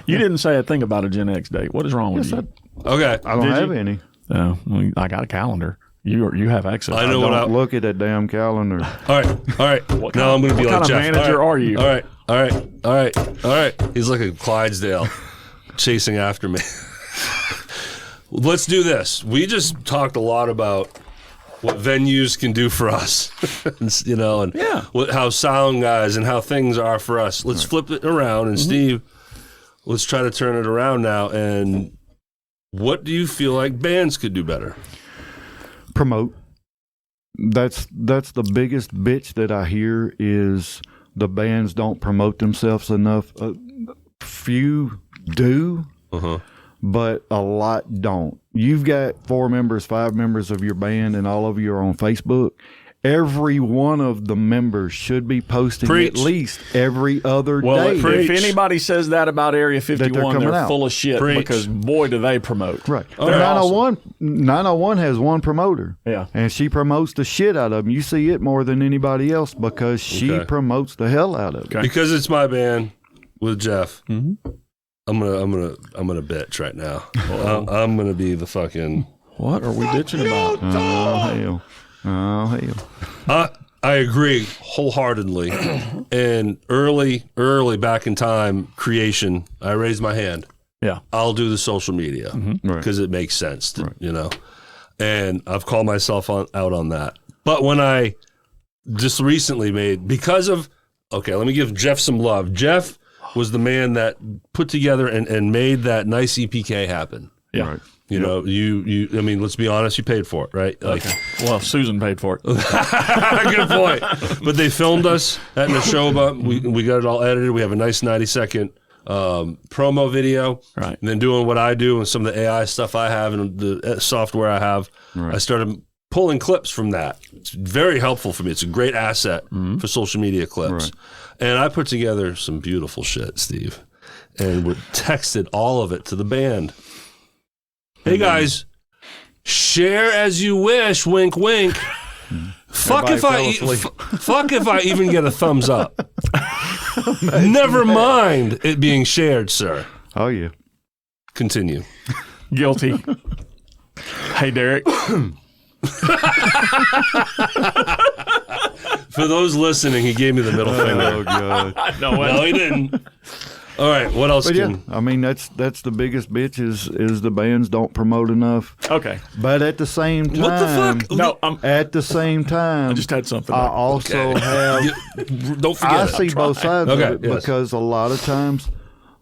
You didn't say a thing about a Gen X date. What is wrong with you? Okay. I don't have any. No, I got a calendar. You have access. I know Don't look at that damn calendar. All right. Now I'm going to be like What kind Jeff. of manager are you? All right. He's like a Clydesdale chasing after me. Let's do this. We just talked a lot about what venues can do for us, and how sound guys and how things are for us. Let's flip it around, and Steve, let's try to turn it around now. And what do you feel like bands could do better? Promote. That's the biggest bitch that I hear is the bands don't promote themselves enough. Few do, but a lot don't. You've got 4 members, 5 members of your band, and all of you are on Facebook. Every one of the members should be posting at least every other day. Well, if anybody says that about Area 51, they're full of shit because, boy, do they promote. Right. They're 901 has one promoter. Yeah. And she promotes the shit out of them. You see it more than anybody else because she promotes the hell out of it. Okay. Because it's my band with Jeff. Mm-hmm. I'm gonna bitch right now. I'm gonna be the fucking. What are we bitching about? Oh hell! I agree wholeheartedly. And early back in time creation, I raised my hand. Yeah, I'll do the social media because it makes sense, And I've called myself out on that. But when I just recently let me give Jeff some love. Jeff was the man that put together and made that nice EPK happen. Yeah. Right. You know, I mean, let's be honest, you paid for it, right? Like, well, Susan paid for it. Good point. But they filmed us at the show, but we got it all edited. We have a nice 90-second promo video. Right. And then doing what I do and some of the AI stuff I have and the software I have, I started pulling clips from that. It's very helpful for me. It's a great asset for social media clips. Right. And I put together some beautiful shit, Steve, and we texted all of it to the band. Hey guys, share as you wish. Wink, wink. Fuck if I even get a thumbs up. Never mind it being shared, sir. Oh yeah. Continue. Guilty. Hey, Derrick. For those listening, he gave me the middle finger. Oh god. No, he didn't. All right, what else? But I mean that's the biggest bitch is the bands don't promote enough. Okay, but at the same time, what the fuck? No, at the same time, I just had something. I also have. Don't forget. I see both sides of it because a lot of times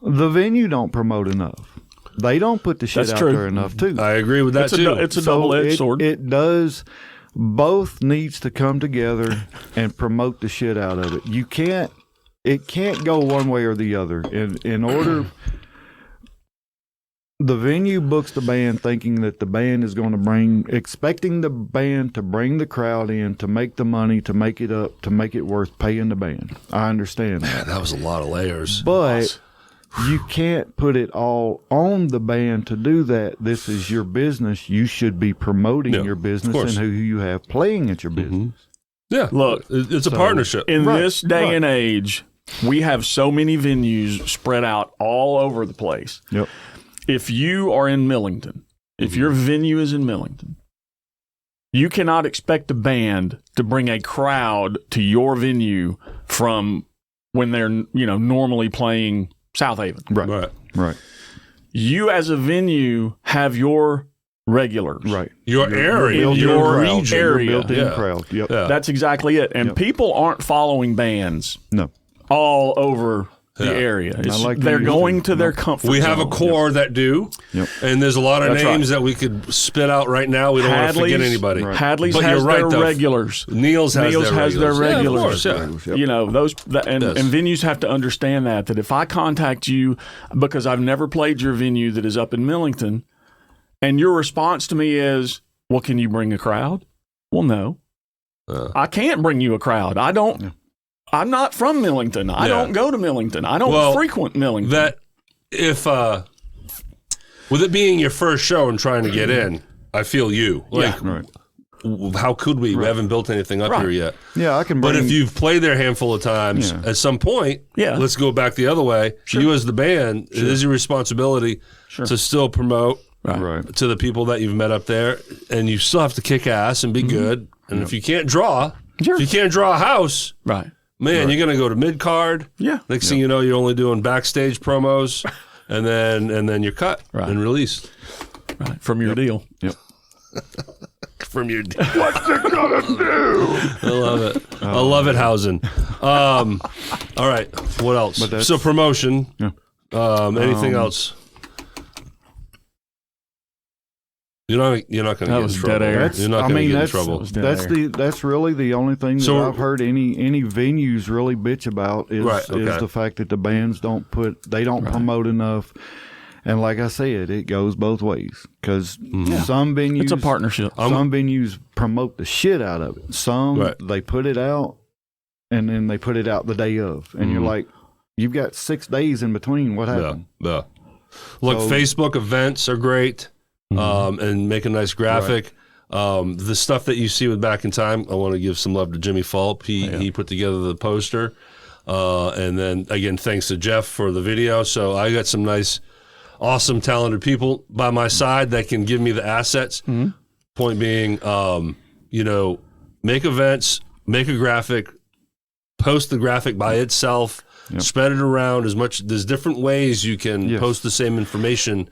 the venue don't promote enough. They don't put the shit out there enough too. I agree with that too. It's a double-edged sword. It does. Both needs to come together and promote the shit out of it. You can't. It can't go one way or the other. In order, the venue books the band thinking that the band is going to expecting the band to bring the crowd in, to make the money, to make it up, to make it worth paying the band. I understand that. That was a lot of layers. But you can't put it all on the band to do that. This is your business. You should be promoting your business and who you have playing at your business. Yeah. Look, it's a partnership. In this day and age, we have so many venues spread out all over the place. Yep. If you are in Millington, if your venue is in Millington, you cannot expect a band to bring a crowd to your venue from when they're, normally playing South Haven. Right. You as a venue have your regulars. Right. Your area. Your region. Area. Built-in crowd. Yep. Yeah. That's exactly it. And people aren't following bands. No. All over the area. They're going to their comfort We have zone. a core that do, and there's a lot of names that we could spit out right now. We don't want to forget anybody. Right. Hadley's has their regulars. Neil's has their regulars. Yeah, of course. And venues have to understand that if I contact you because I've never played your venue that is up in Millington, and your response to me is, well, can you bring a crowd? Well, no. I can't bring you a crowd. I don't. Yeah. I'm not from Millington. I don't go to Millington. I don't frequent Millington. That if with it being your first show and trying to get in, I feel you. how could we? We haven't built anything up here yet. Yeah, I can. But if you've played there a handful of times, at some point, let's go back the other way. Sure. You as the band, it is your responsibility to still promote to the people that you've met up there, and you still have to kick ass and be good. And if you can't draw, if you can't draw a house, man, you're going to go to mid-card. Yeah. Next thing you know, you're only doing backstage promos, and then you're cut and released. Right. From your deal. Yep. From your deal. What's it gonna do? I love it. I love it, Hausen. All right. What else? So promotion. Yeah. Anything else? You're not going to get in trouble. You're not going to get in trouble. That's really the only thing that I've heard any venues really bitch about is the fact that the bands don't promote enough. And like I said, it goes both ways because some venues, it's a partnership. Some venues promote the shit out of it. Some they put it out, and then they put it out the day of, and you're like, you've got 6 days in between. What happened? Yeah. Look, Facebook events are great, and make a nice graphic. The stuff that you see with Back in Time, I want to give some love to Jimmy Fulp. He put together the poster, and then again, thanks to Jeff for the video. So I got some nice. Awesome, talented people by my side that can give me the assets. Point being, make events, make a graphic, post the graphic by itself, spread it around as much. There's different ways you can post the same information.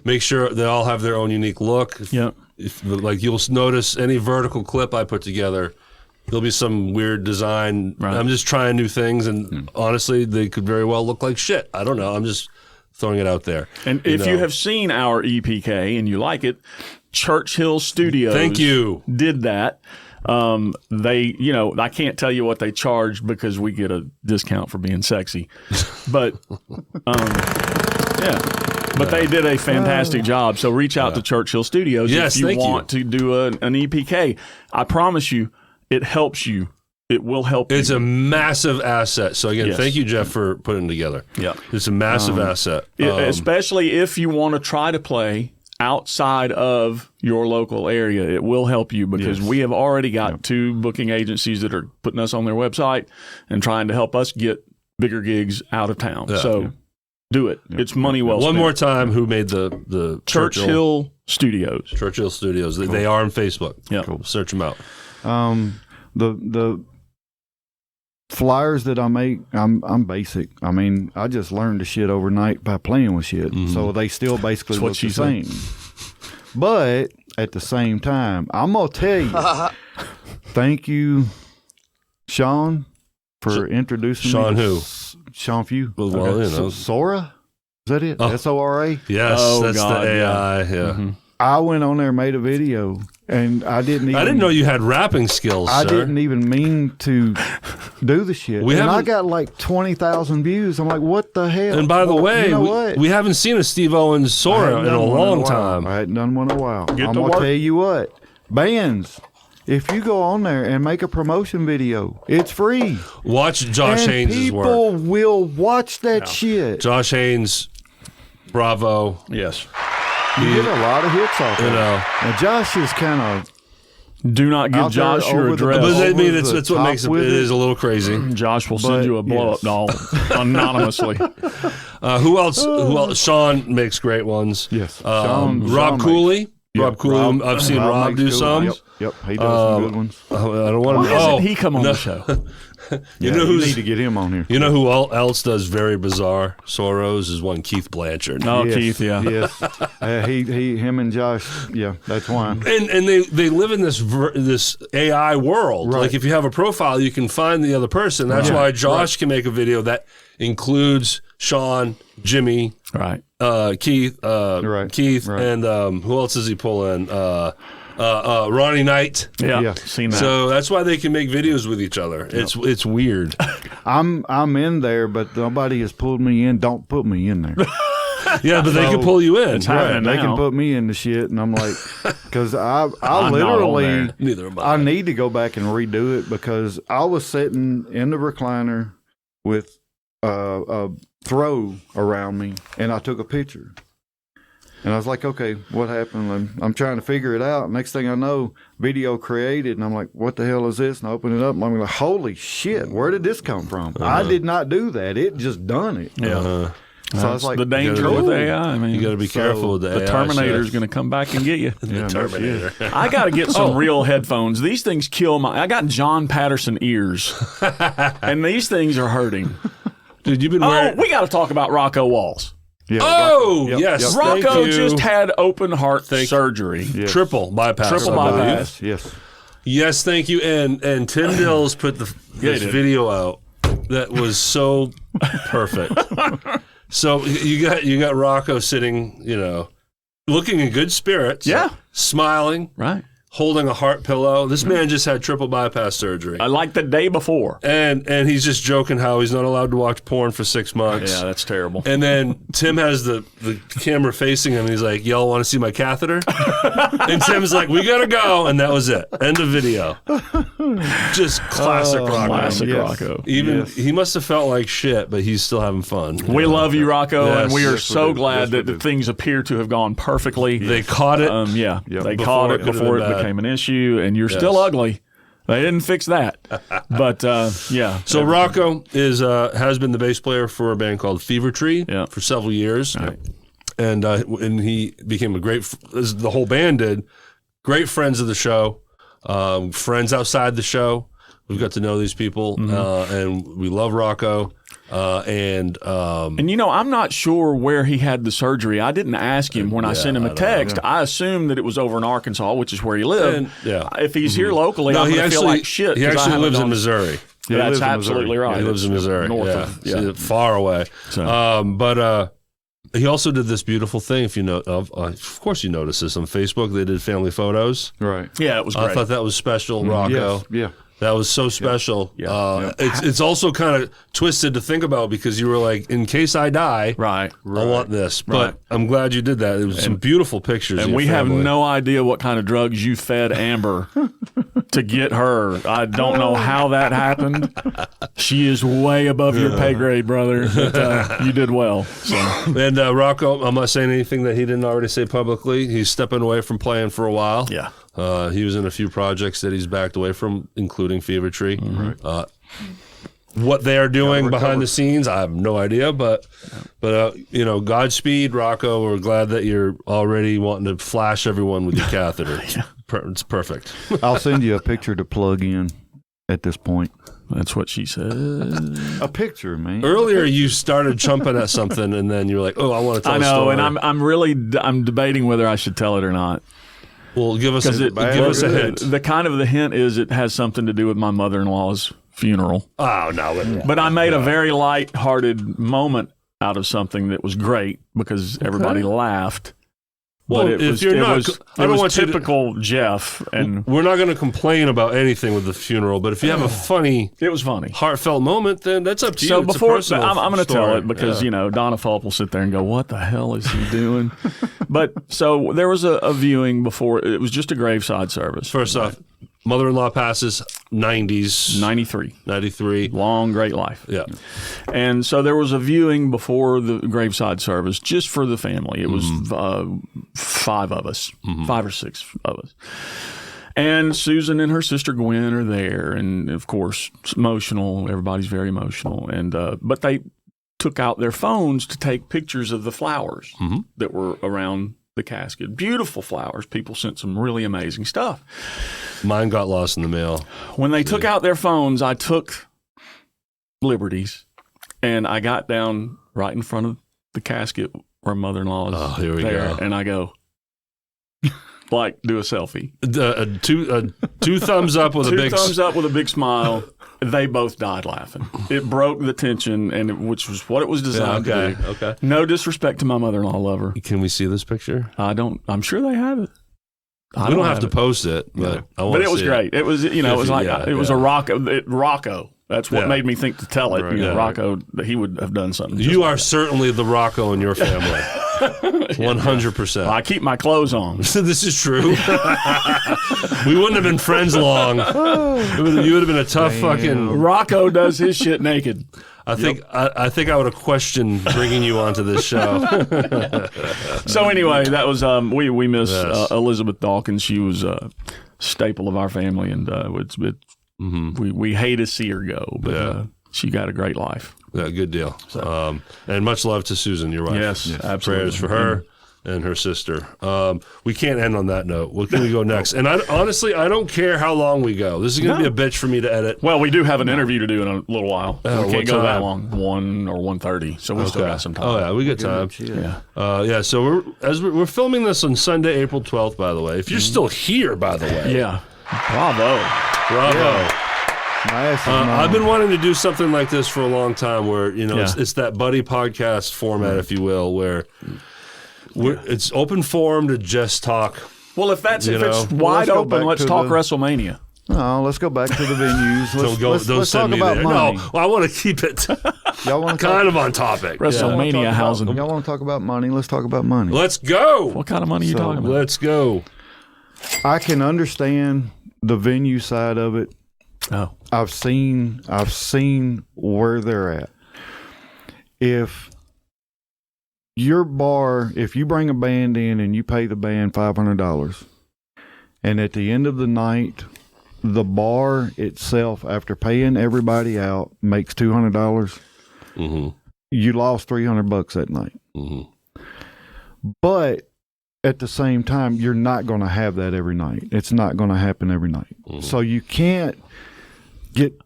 Make sure they all have their own unique look. Like you'll notice any vertical clip I put together, there'll be some weird design. Right. I'm just trying new things, and honestly, they could very well look like shit. I don't know. I'm just throwing it out there. And if you have seen our EPK and you like it, Churchill Studios did that. They, I can't tell you what they charged because we get a discount for being sexy. But but they did a fantastic job. So reach out to Churchill Studios if you want to do an EPK. I promise you, it helps you. It will help. It's a massive asset. So again, thank you, Jeff, for putting it together. Yeah, it's a massive asset, especially if you want to try to play outside of your local area. It will help you because we have already got 2 booking agencies that are putting us on their website and trying to help us get bigger gigs out of town. So do it. It's money well spent. One more time, who made the Churchill Studios? Churchill Studios. Cool. They are on Facebook. Yeah, cool. Search them out. The flyers that I make, I'm basic. I mean, I just learned the shit overnight by playing with shit. So they still basically look the same. But at the same time, I'm going to tell you, thank you, Sean, for introducing me. Sean who? Sean Few. Well, Sora? Is that it? S-O-R-A? Yes, that's God, the AI. Yeah. I went on there and made a video, and I didn't know you had rapping skills, I didn't even mean to do the shit. I got like 20,000 views. I'm like, what the hell? And by the way, we haven't seen a Steve Owens Sora in a long time. I hadn't done one in a while. I'm going to tell you what. Bands, if you go on there and make a promotion video, it's free. Watch Josh Haynes' work. People will watch that shit. Josh Haynes, bravo. Yes. You get a lot of hits off there. Now, Josh is kind of... Do not give Josh your address. But I mean, that's what makes it is a little crazy. Josh will send you a blow-up doll anonymously. Who else? Sean makes great ones. Yes. Rob Cooley. Rob Cooley. I've seen Rob do some. Yep. He does some good ones. I don't want to... Why doesn't he come on the show? You need to get him on here. You know who else does very bizarre Soros is one Keith Blanchard. Oh, yes, Keith, yeah. Yes. Him and Josh, that's why. And they live in this AI world. Right. Like if you have a profile, you can find the other person. That's why Josh can make a video that includes Sean, Jimmy, Keith, and who else does he pull in? Ronnie Knight. Yeah, seen that. So that's why they can make videos with each other. It's weird. I'm in there, but nobody has pulled me in. Don't put me in there. Yeah, but they can pull you in. They can put me in the shit, and I'm like, because I literally, neither am I. I need to go back and redo it because I was sitting in the recliner with a throw around me, and I took a picture. And I was like, okay, what happened? I'm trying to figure it out. Next thing I know, video created, and I'm like, what the hell is this? And I open it up, and I'm like, holy shit, where did this come from? I did not do that. It just done it. Yeah. So I was like, the danger with AI. I mean, You got to be careful with the the AI Terminator's shit. going to come back and get you. The Terminator. I got to get some real headphones. These things kill I got John Patterson ears, and these things are hurting. Dude, you've been wearing... we got to talk about Rocco Walls. yeah, Oh, Yep, yes. yep. Thank Rocco you. just had open heart surgery. Yes. Triple bypass. Triple I believe. bypass. Yes. Yes, thank you. And Tim Dills put this video out that was so perfect. So you got Rocco sitting, looking in good spirits. Yeah. Smiling. Right. Holding a heart pillow. This man just had triple bypass surgery. Like the day before. And he's just joking how he's not allowed to watch porn for 6 months. Yeah, that's terrible. And then Tim has the camera facing him, and he's like, y'all want to see my catheter? And Tim's like, we got to go. And that was it. End of video. Just classic Rocco. Classic Yes. Rocco. He must have felt like shit, but he's still having fun. We love you, Rocco, Yes. and we are Yes, we so do. glad Yes, we that do. things appear to have gone perfectly. They caught it. They Before caught it it could've before been it bad. became an issue, and you're still ugly. They didn't fix that. But, yeah. So Rocco has been the bass player for a band called Fever Tree for several years. Right. And he became as the whole band did, great friends of the show, friends outside the show. We've got to know these people, and we love Rocco. And I'm not sure where he had the surgery. I didn't ask him when I sent him a text. I assumed that it was over in Arkansas, which is where he lived. If he's here locally, I'm going to feel like shit. He 'cause I actually haven't lives in gone- Missouri. Yeah, he That's lives in absolutely Missouri. right. He lives in Missouri. North yeah. of, So far away. So. But he also did this beautiful thing. If you know, of course, you notice this on Facebook. They did family photos. Right. Yeah, it was great. I thought that was special, Rocco. Yes. Yeah. That was so special. Yeah. It's also kind of twisted to think about because you were like, in case I die, Right. I want this. But I'm glad you did that. It was some beautiful pictures. And of we your have family. no idea what kind of drugs you fed Amber to get her. I don't know how that happened. She is way above your pay grade, brother. But, you did well. So. And Rocco, I'm not saying anything that he didn't already say publicly. He's stepping away from playing for a while. Yeah. He was in a few projects that he's backed away from, including Fever Tree. What they are doing behind the scenes, I have no idea. But Godspeed, Rocco. We're glad that you're already wanting to flash everyone with your catheter. It's perfect. I'll send you a picture to plug in at this point. That's what she said. A picture, man. Earlier, you started chumping at something, and then you're like, "Oh, I want to tell." I a know, story. and I'm debating whether I should tell it or not. Well, give us a hint. The hint is it has something to do with my mother-in-law's funeral. Oh no! But I made a very light-hearted moment out of something that was great because everybody laughed. Well, But if you're not, I don't want you to. typical Jeff, and We're not going to complain about anything with the funeral, but if you have a funny, it was funny. heartfelt moment, then that's up to you. So It's a before personal I'm going to tell story. it because Donna Fulp will sit there and go, "What the hell is he doing?" But so there was a viewing before. It was just a graveside service. First off, mother-in-law passes 90s, 93. Long, great life. Yeah. And so there was a viewing before the graveside service just for the family. It was 5 of us, 5 or 6 of us. And Susan and her sister Gwen are there. And, of course, it's emotional. Everybody's very emotional. And but they took out their phones to take pictures of the flowers that were around the casket. Beautiful flowers. People sent some really amazing stuff. Mine got lost in the mail. When they took out their phones, I took liberties, and I got down right in front of the casket where mother-in-law is. Oh, here we there, go. and I go, do a selfie. Two thumbs up with a big. Two thumbs up with a big smile. They both died laughing. It broke the tension, which was what it was designed to do. Okay. No disrespect to my mother-in-law, lover. Can we see this picture? I'm sure they have it. We don't have to post it, but I want But to it was see great. It was, it was like it was a Rocco. That's what Yeah. made me think to tell it. Yeah. Rocco, he would have done something. just You like are certainly the Rocco in your family. 100%. I keep my clothes on. This is true. We wouldn't have been friends long. You would have been a tough fucking. Rocco does his shit naked. I think I would have questioned bringing you onto this show. So anyway, that was we miss Elizabeth Dawkins. She was a staple of our family, and we hate to see her go, but she got a great life. Yeah, good deal. And much love to Susan, your wife. Yes, absolutely. Prayers for her and her sister. We can't end on that note. Where can we go next? And honestly, I don't care how long we go. This is going to be a bitch for me to edit. Well, we do have an interview to do in a little while. We can't go that time? long, 1 or 1:30. So we still got some time. Oh yeah, we got time. Yeah. So we're filming this on Sunday, April 12th. By the way, if you're still here, by the way, yeah, bravo. Yeah. I've been wanting to do something like this for a long time, where it's that buddy podcast format, if you will, where it's open forum to just talk. Well, if it's wide open, let's talk WrestleMania. No, let's go back to the venues. Don't send me talk about there. money. No, I want to keep it Y'all want kind of on topic. WrestleMania housing. Y'all want to talk about money? Let's talk about money. Let's go. What kind of money are you talking about? Let's go. I can understand the venue side of it. Oh, I've seen where they're at. If your bar, if you bring a band in and you pay the band $500, and at the end of the night, the bar itself, after paying everybody out, makes $200, you lost $300 that night. But at the same time, you're not going to have that every night. It's not going to happen every night. So you can't get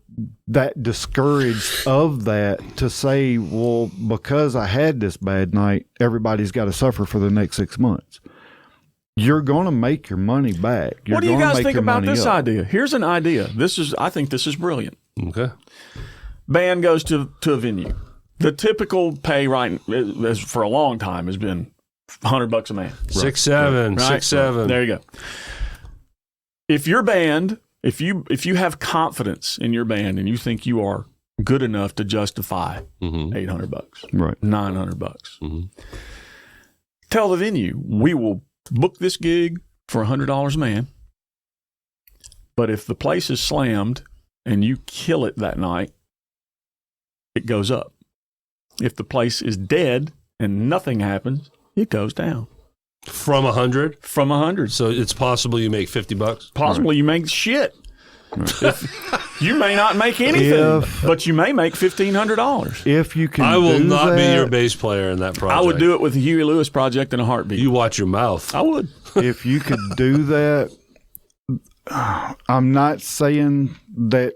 that discouraged of that to say, well, because I had this bad night, everybody's got to suffer for the next 6 months. You're going to make your money back. What do you guys think about this idea? Here's an idea. I think this is brilliant. Okay. Band goes to a venue. The typical pay for a long time has been $100 a man. 6-7, right? 6-7. There you go. If your band, if you have confidence in your band and you think you are good enough to justify $800, right, $900, tell the venue, we will book this gig for $100 a man. But if the place is slammed and you kill it that night, it goes up. If the place is dead and nothing happens, it goes down. From 100? From 100. So it's possible you make $50? Possible you make shit. You may not make anything, but you may make $1,500. If you can I will not be your bass player in that project. I would do it with the Huey Lewis project in a heartbeat. You watch your mouth. I would. If you could do that, I'm not saying that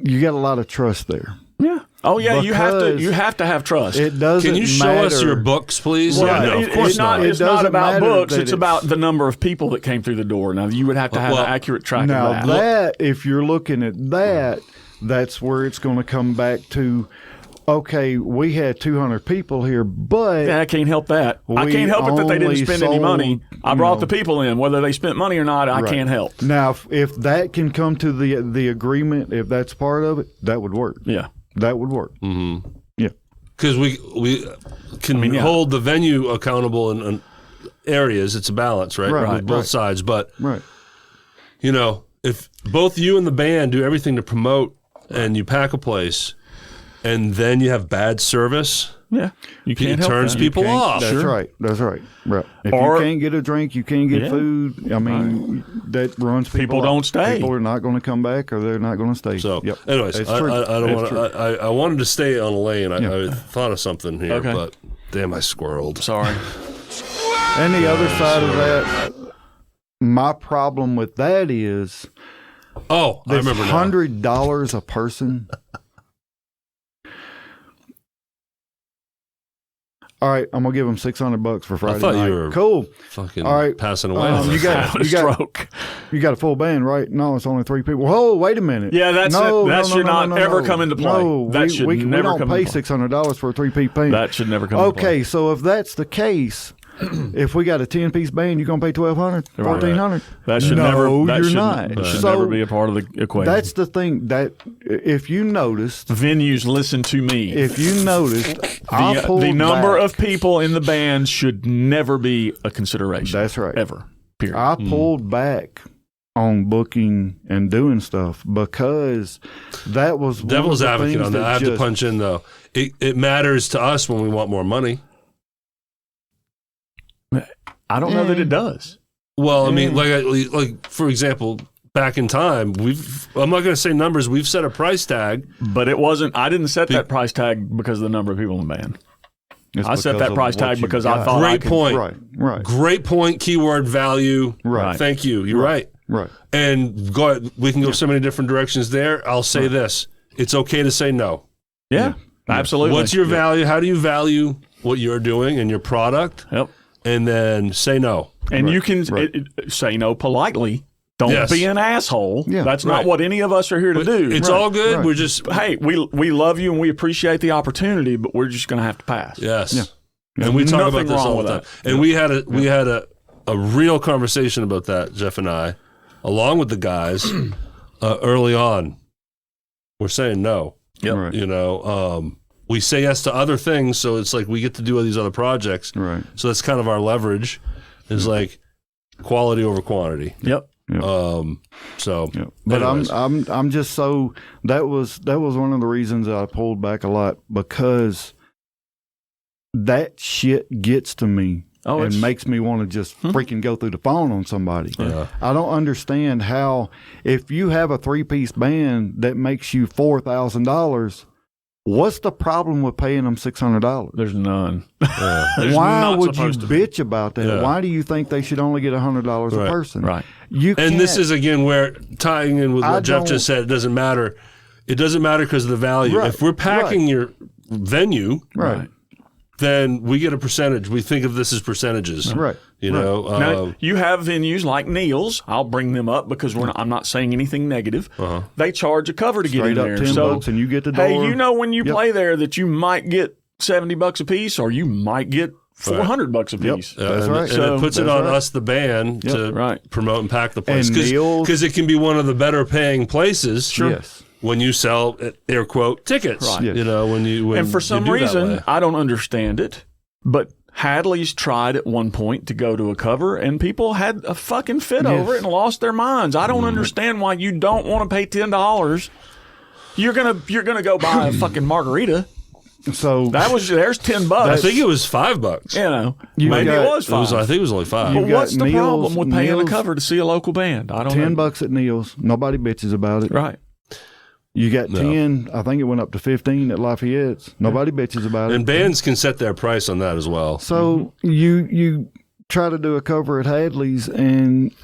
you got a lot of trust there. Yeah. Oh yeah, you have to have trust. It doesn't. Can you show us your books, please? Well, no, of course not. It's not about books. It's about the number of people that came through the door. Now you would have to have an accurate track of that. Now that, if you're looking at that, that's where it's going to come back to. Okay, we had 200 people here, but I can't help that. I can't help it that they didn't spend any money. I brought the people in, whether they spent money or not. I can't help. Now, if that can come to the agreement, if that's part of it, that would work. Yeah. That would work. Yeah. Because we can hold the venue accountable in areas. It's a balance, right? With both sides. But, if both you and the band do everything to promote and you pack a place and then you have bad service, you can't it help turns that. people off. That's right. That's right. Right. If you can't get a drink, you can't get food. I mean, that runs people don't stay. People are not going to come back, or they're not going to stay. So, anyways, I don't want to. I wanted to stay on a lane. I thought of something here, but damn, I squirreled. Sorry. And the other side of that, my problem with that is, I remember now. $100 a person. All right, I'm gonna give them $600 for Friday night. You were cool. Fucking all right, passing away. You got a full band, right? No, it's only 3 people. Oh, wait a minute. Yeah, that should not ever come into play. No, that should we never don't come pay into play. $600 for a 3-piece band. That should never come into play. Okay, so if that's the case, if we got a 10-piece band, you're gonna pay $1,200, $1,400. That should never be a part of the equation. That's the thing that if you noticed, venues listen to me. If you noticed, the number of people in the band should never be a consideration. That's right. Ever. Period. I pulled back on booking and doing stuff, because that was devil's one of the advocate things on that. I have to punch in though. It matters to us when we want more money. I don't know that it does. Well, I mean, like for example, back in time, I'm not going to say numbers. We've set a price tag, but it wasn't. I didn't set that price tag because of the number of people in the band. I set that price tag because I thought. Great point. Right. Great point. Keyword value. Right. Thank you. You're right. Right. And we can go so many different directions there. I'll say this: it's okay to say no. Yeah. Absolutely. What's your value? How do you value what you're doing and your product? Yep. And then say no. And you can say no politely. Don't be an asshole. Yeah. That's not what any of us are here to do. It's all good. Right. We're just hey, we love you and we appreciate the opportunity, but we're just going to have to pass. Yes. Yeah. And we talk about this all the time. And we had a real conversation about that, Jeff and I, along with the guys early on. We're saying no. Yep. Right. You know, we say yes to other things, so it's like we get to do all these other projects. Right. So that's kind of our leverage, is like quality over quantity. Yep. So, but anyways. I'm just so that was one of the reasons that I pulled back a lot, because that shit gets to me and makes me want to just freaking go through the phone on somebody. Yeah. I don't understand how, if you have a 3-piece band that makes you $4,000, what's the problem with paying them $600? There's none. Why would you bitch about that? Yeah. Why do you think they should only get $100 a person? Right. And this is again where, tying in with what Jeff just said, it doesn't matter. It doesn't matter because of the value. Right. If we're packing your venue, then we get a percentage. We think of this as percentages. Right. You know. Now, you have venues like Neil's. I'll bring them up because I'm not saying anything negative. They charge a cover to get in there. Straight up $10 and you get the door. Hey, you know when you play there that you might get $70 a piece, or you might get $400 a piece. That's right. And it puts it on us, the band, to promote and pack the place. Because it can be one of the better paying places. Sure. Yes. When you sell, air quote, tickets, you know, and for some reason, I don't understand it, but Hadley's tried at one point to go to a cover, and people had a fucking fit over it and lost their minds. I don't understand why you don't want to pay $10. You're gonna go buy a fucking margarita. So there's $10. I think it was $5. You know, maybe it was $5. I think it was only $5. But what's the problem with paying a cover to see a local band? I don't know. $10 at Neil's. Nobody bitches about it. Right. You got 10, I think it went up to 15 at Lafayette's. Nobody bitches about it. And bands can set their price on that as well. So you try to do a cover at Hadley's, and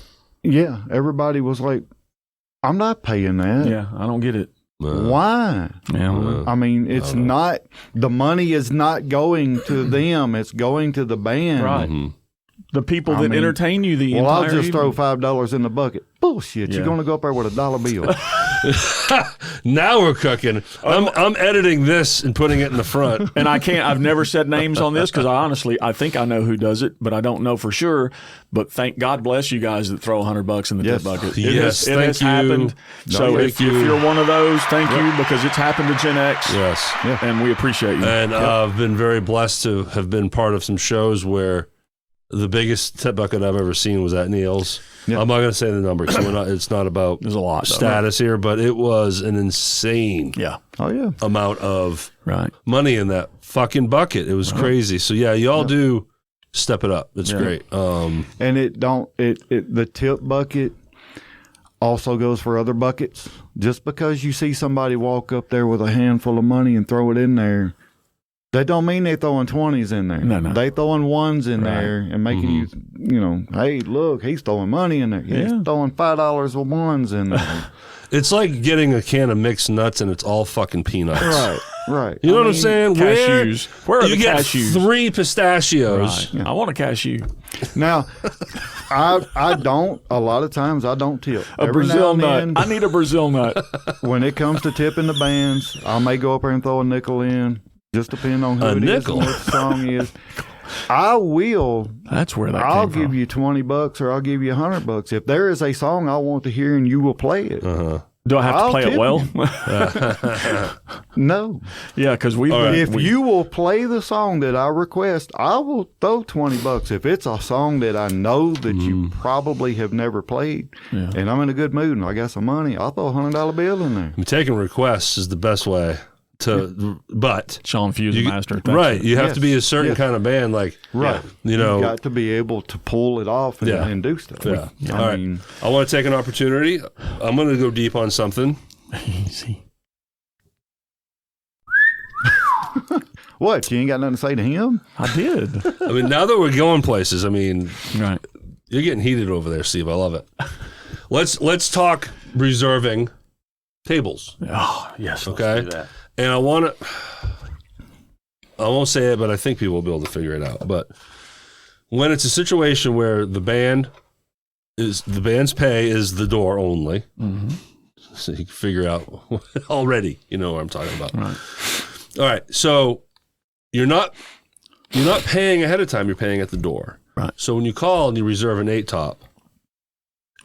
everybody was like, I'm not paying that. Yeah, I don't get it. Why? Yeah, I mean, it's not, the money is not going to them, it's going to the band. Right. The people that entertain you the entire I'll just evening. throw $5 in the bucket. Bullshit. You're going to go up there with $1 bill. Now we're cooking. I'm editing this and putting it in the front. And I've never said names on this because I think I know who does it, but I don't know for sure. But thank God bless you guys that throw $100 in the tip bucket. It has happened. So if you're one of those, thank you, because it's happened to Gen X. Yes. And we appreciate you. And I've been very blessed to have been part of some shows where the biggest tip bucket I've ever seen was at Neil's. Yeah. I'm not going to say the number because it's not about There's a lot status here, but it was an insane amount of money in that fucking bucket. It was crazy. So y'all do step it up. It's great. And the tip bucket also goes for other buckets. Just because you see somebody walk up there with a handful of money and throw it in there, that don't mean they're throwing 20s in there. No. They throwing ones in there and making you know, hey, look, he's throwing money in there. He's throwing $5 with ones in there. It's like getting a can of mixed nuts and it's all fucking peanuts. Right. You know what I'm saying? Cashews. Where are you the get cashews? 3 pistachios. Right. I want a cashew. Now, I don't. A lot of times I don't tip. A Brazil nut. I need a Brazil nut. When it comes to tipping the bands, I may go up there and throw a nickel in. Just depending on who it is and what the song is. I will. That's where I'll give you $20 or I'll give you $100. If there is a song I want to hear and you will play it, Do I have to play it well? No. Yeah, because if you will play the song that I request, I will throw $20. If it's a song that I know that you probably have never played, and I'm in a good mood and I got some money, I'll throw a $100 bill in there. Taking requests is the best way to, but Sean Fuse Master, right? You have to be a certain kind of band, like you know, you got to be able to pull it off and do stuff. Yeah. All right. I want to take an opportunity. I'm going to go deep on something. Easy. What? You ain't got nothing to say to him? I did. I mean, now that we're going places, I mean, right. You're getting heated over there, Steve. I love it. Let's talk reserving tables. Oh yes. Okay. Let's do that. And I won't say it, but I think people will be able to figure it out. But when it's a situation where the band's pay is the door only, so you can figure out already, you know what I'm talking about. Right. All right. So you're not paying ahead of time, you're paying at the door. Right. So when you call and you reserve an 8-top,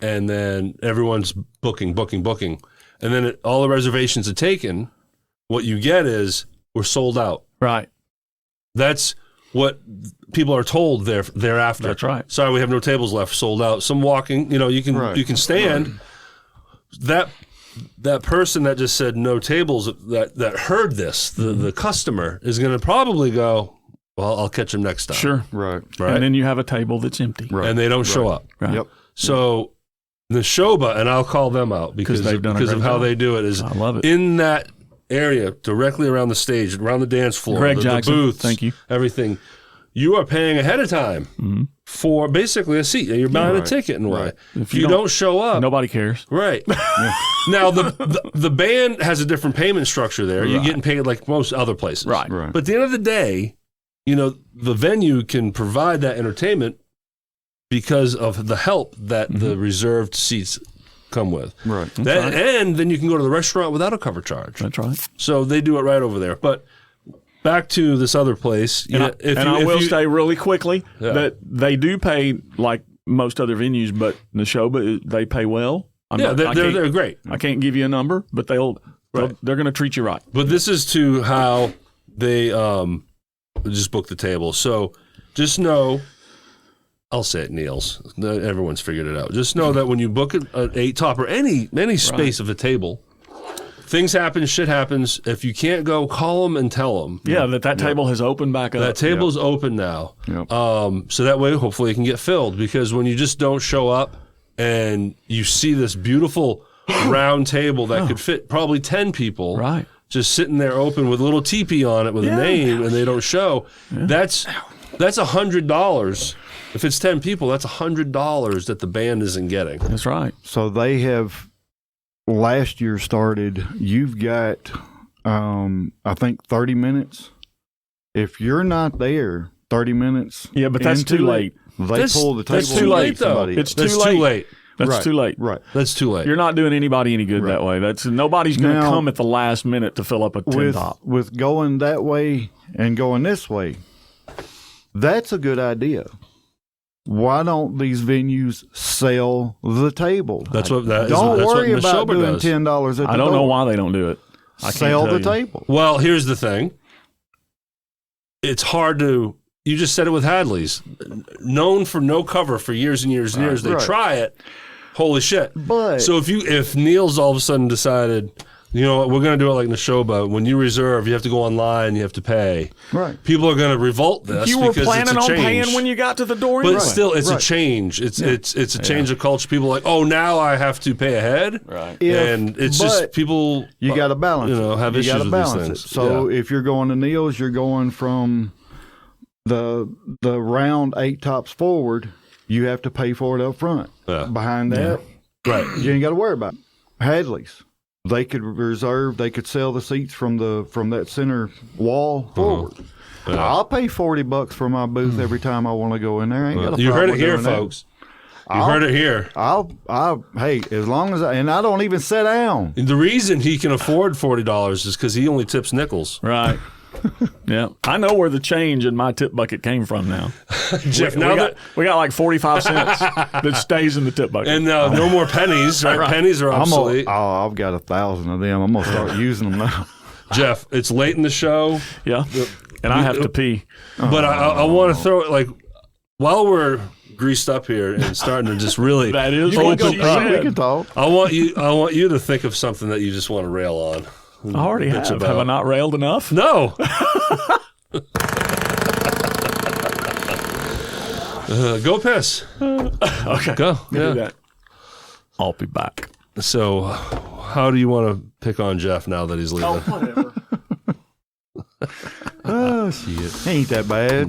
and then everyone's booking, and then all the reservations are taken, what you get is we're sold out. Right. That's what people are told thereafter. That's right. Sorry, we have no tables left. Sold out. Some walking. You know, you can stand. Right. That person that just said no tables that heard this, the customer is going to probably go, well, I'll catch him next time. Sure. Right. And then you have a table that's empty. Right. And they don't show up. Right. Yep. So the Shoba, and I'll call them out because they've done of how they do it, is I love it. in that area directly around the stage, around the dance floor, Greg the Jackson, booths, thank you. Everything. You are paying ahead of time for basically a seat. You're buying a ticket in a way. If you don't show up, nobody cares. Right. Now, the band has a different payment structure there. You're getting paid like most other places. Right. But at the end of the day, you know, the venue can provide that entertainment because of the help that the reserved seats come with. Right. And then you can go to the restaurant without a cover charge. That's right. So they do it right over there. But back to this other place. I will say really quickly that they do pay like most other venues, but the Shoba, they pay well. They're great. I can't give you a number, but they're going to treat you right. But this is to how they just book the table. So just know, I'll say it, Niels. Everyone's figured it out. Just know that when you book an 8-top or any space of a table, things happen, shit happens. If you can't go, call them and tell them. Yeah, that table has opened back up. That table's open now. Yep. So that way, hopefully, it can get filled. Because when you just don't show up and you see this beautiful round table that could fit probably 10 people, right, just sitting there open with a little teepee on it with a name, and they don't show, that's $100. If it's 10 people, that's $100 that the band isn't getting. That's right. So they have last year started. You've got, I think, 30 minutes. If you're not there 30 minutes, yeah, but that's too late. They pull the table. That's too late, though. It's too late. That's too late. Right. That's too late. You're not doing anybody any good that way. Nobody's going to come at the last minute to fill up a 10-top. With going that way and going this way, that's a good idea. Why don't these venues sell the table? That's what that don't is. worry That's what about doing does. $10 at the door. I don't know why they don't do it. Sell the table. Well, here's the thing. It's hard to. You just said it with Hadley's. Known for no cover for years and years and years. They try it. Holy shit. But so if Niels all of a sudden decided, you know what, we're going to do it like Neshoba. When you reserve, you have to go online, you have to pay. Right. People are going to revolt this you were because planning it's a on change. paying when you got to the door. But still, it's a change. It's a change of culture. People are like, oh, now I have to pay ahead. Right. And it's just people. You got to balance. Have you issues with these things. So if you're going to Neil's, you're going from the round 8-tops forward. You have to pay for it up front. Yeah. Behind that, Right. you ain't got to worry about it. Hadley's. They could reserve. They could sell the seats from that center wall forward. Yeah. I'll pay $40 for my booth every time I want to go in there. I ain't got a You heard problem it here, doing that. folks. You heard it here. Hey, as long as I don't even sit down. The reason he can afford $40 is because he only tips nickels. Right. Yeah, I know where the change in my tip bucket came from now. Jeff, we got like 45 cents that stays in the tip bucket. And no more pennies, right? Pennies are obsolete. I've got 1,000 of them. I'm going to start using them now. Jeff, it's late in the show. Yeah, and I have to pee. But I want to throw it, like, while we're greased up here and starting to just really that is open up. We can talk. I want you to think of something that you just want to rail on. I already have. Have I not railed enough? No. Go piss. Okay. Go. Do that. I'll be back. So, how do you want to pick on Jeff now that he's leaving? Oh, whatever. Oh, shit. Ain't that bad.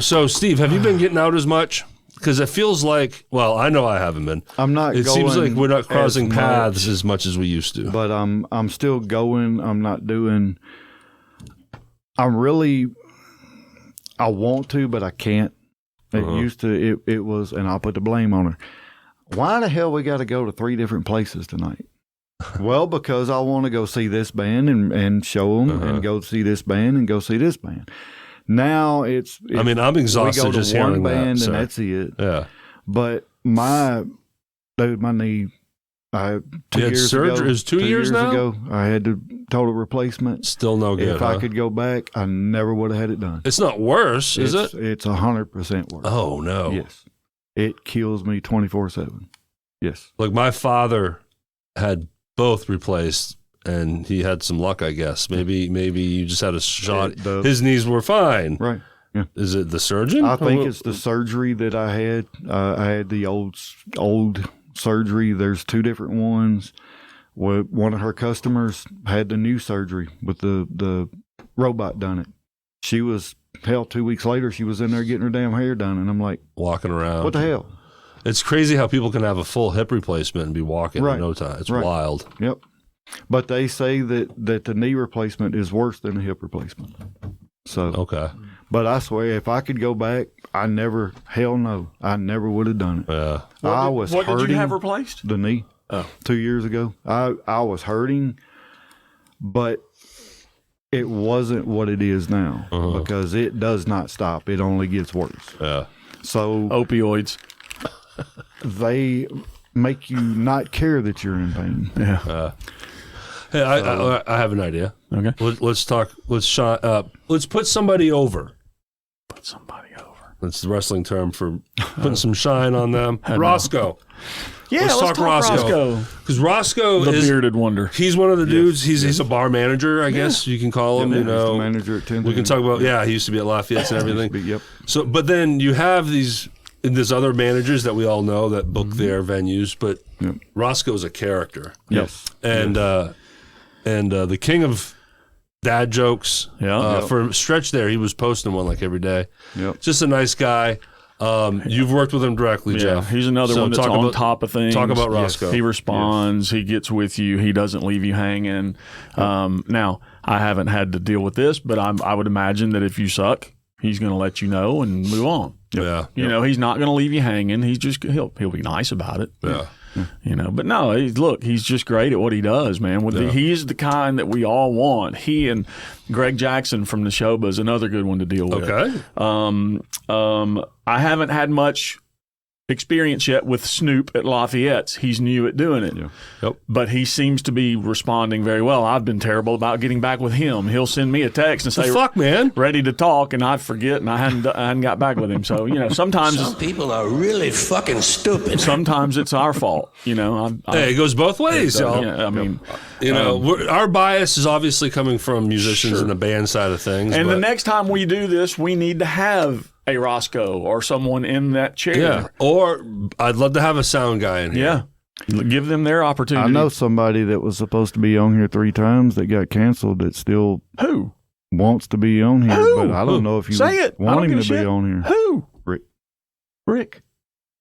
So, Steve, have you been getting out as much? Because it feels like, well, I know I haven't been. I'm not It going seems like we're not crossing as paths much, as much as we used to. But I'm still going. I'm not doing. I want to, but I can't. It used to. It was, and I'll put the blame on her. Why the hell we got to go to 3 different places tonight? Well, because I want to go see this band and show them, and go see this band and go see this band. Now it's I mean, I'm exhausted we go to just one hearing band that. and that's it. Yeah. But my knee, 2 years surgery? ago, It was 2 years now? ago, I had the total replacement. Still no good. If I could go back, I never would have had it done. It's not worse, is it? It's 100% worse. Oh no. Yes, it kills me 24/7. Yes. Like my father had both replaced, and he had some luck, I guess. Maybe you just had a shot. His knees were fine. Right. Yeah. Is it the surgeon? I think it's the surgery that I had. I had the old surgery. There's 2 different ones. One of her customers had the new surgery with the robot done it. She was, 2 weeks later, she was in there getting her damn hair done. And I'm like, walking around. what the hell? It's crazy how people can have a full hip replacement and be walking in no time. It's wild. Yep. But they say that the knee replacement is worse than the hip replacement. So Okay. But I swear, if I could go back, I never would have done it. Yeah. What did you have replaced? The knee. 2 years ago. I was hurting, but it wasn't what it is now because it does not stop. It only gets worse. Yeah. So Opioids. they make you not care that you're in pain. Yeah. Hey, I have an idea. Okay. Let's talk. Let's put somebody over. Put somebody over. That's the wrestling term for putting some shine on them. Roscoe. Yeah, let's talk Roscoe. Because Roscoe the is bearded wonder. He's one of the dudes. He's a bar manager, I guess you can call him. Yeah, you know, he's the manager at 10th. we can talk about. Yeah, he used to be at Lafayette and everything. Yep. So, but then you have these other managers that we all know that book their venues, but Roscoe's a character. Yes. And the king of dad jokes. Yeah. For a stretch there, he was posting one like every day. Yep. Just a nice guy. You've worked with him directly, Jeff. He's another one that's on top of things. Talk about Roscoe. He responds. He gets with you. He doesn't leave you hanging. Now, I haven't had to deal with this, but I would imagine that if you suck, he's going to let you know and move on. Yeah. You know, he's not going to leave you hanging. He's just he'll be nice about it. Yeah. You know, but no, he's just great at what he does, man. He's the kind that we all want. He and Greg Jackson from the Shoba is another good one to deal with. Okay. I haven't had much experience yet with Snoop at Lafayette's. He's new at doing it. Yeah. Yep. But he seems to be responding very well. I've been terrible about getting back with him. He'll send me a text and say, fuck, man? Ready to talk, and I forget, and I hadn't got back with him. So, you know, sometimes Some people are really fucking stupid. sometimes it's our fault. You know, Hey, it goes both ways, y'all. yeah, I mean, You know, our bias is obviously coming from musicians and the band side of things. and but the next time we do this, we need to have a Roscoe or someone in that chair. yeah, or I'd love to have a sound guy in here. Yeah. Give them their opportunity. I know somebody that was supposed to be on here 3 times that got canceled that still Who? wants to be on here, Who? but I don't know if you Say it. I want don't him give to a be shit. on here. Who? Rick.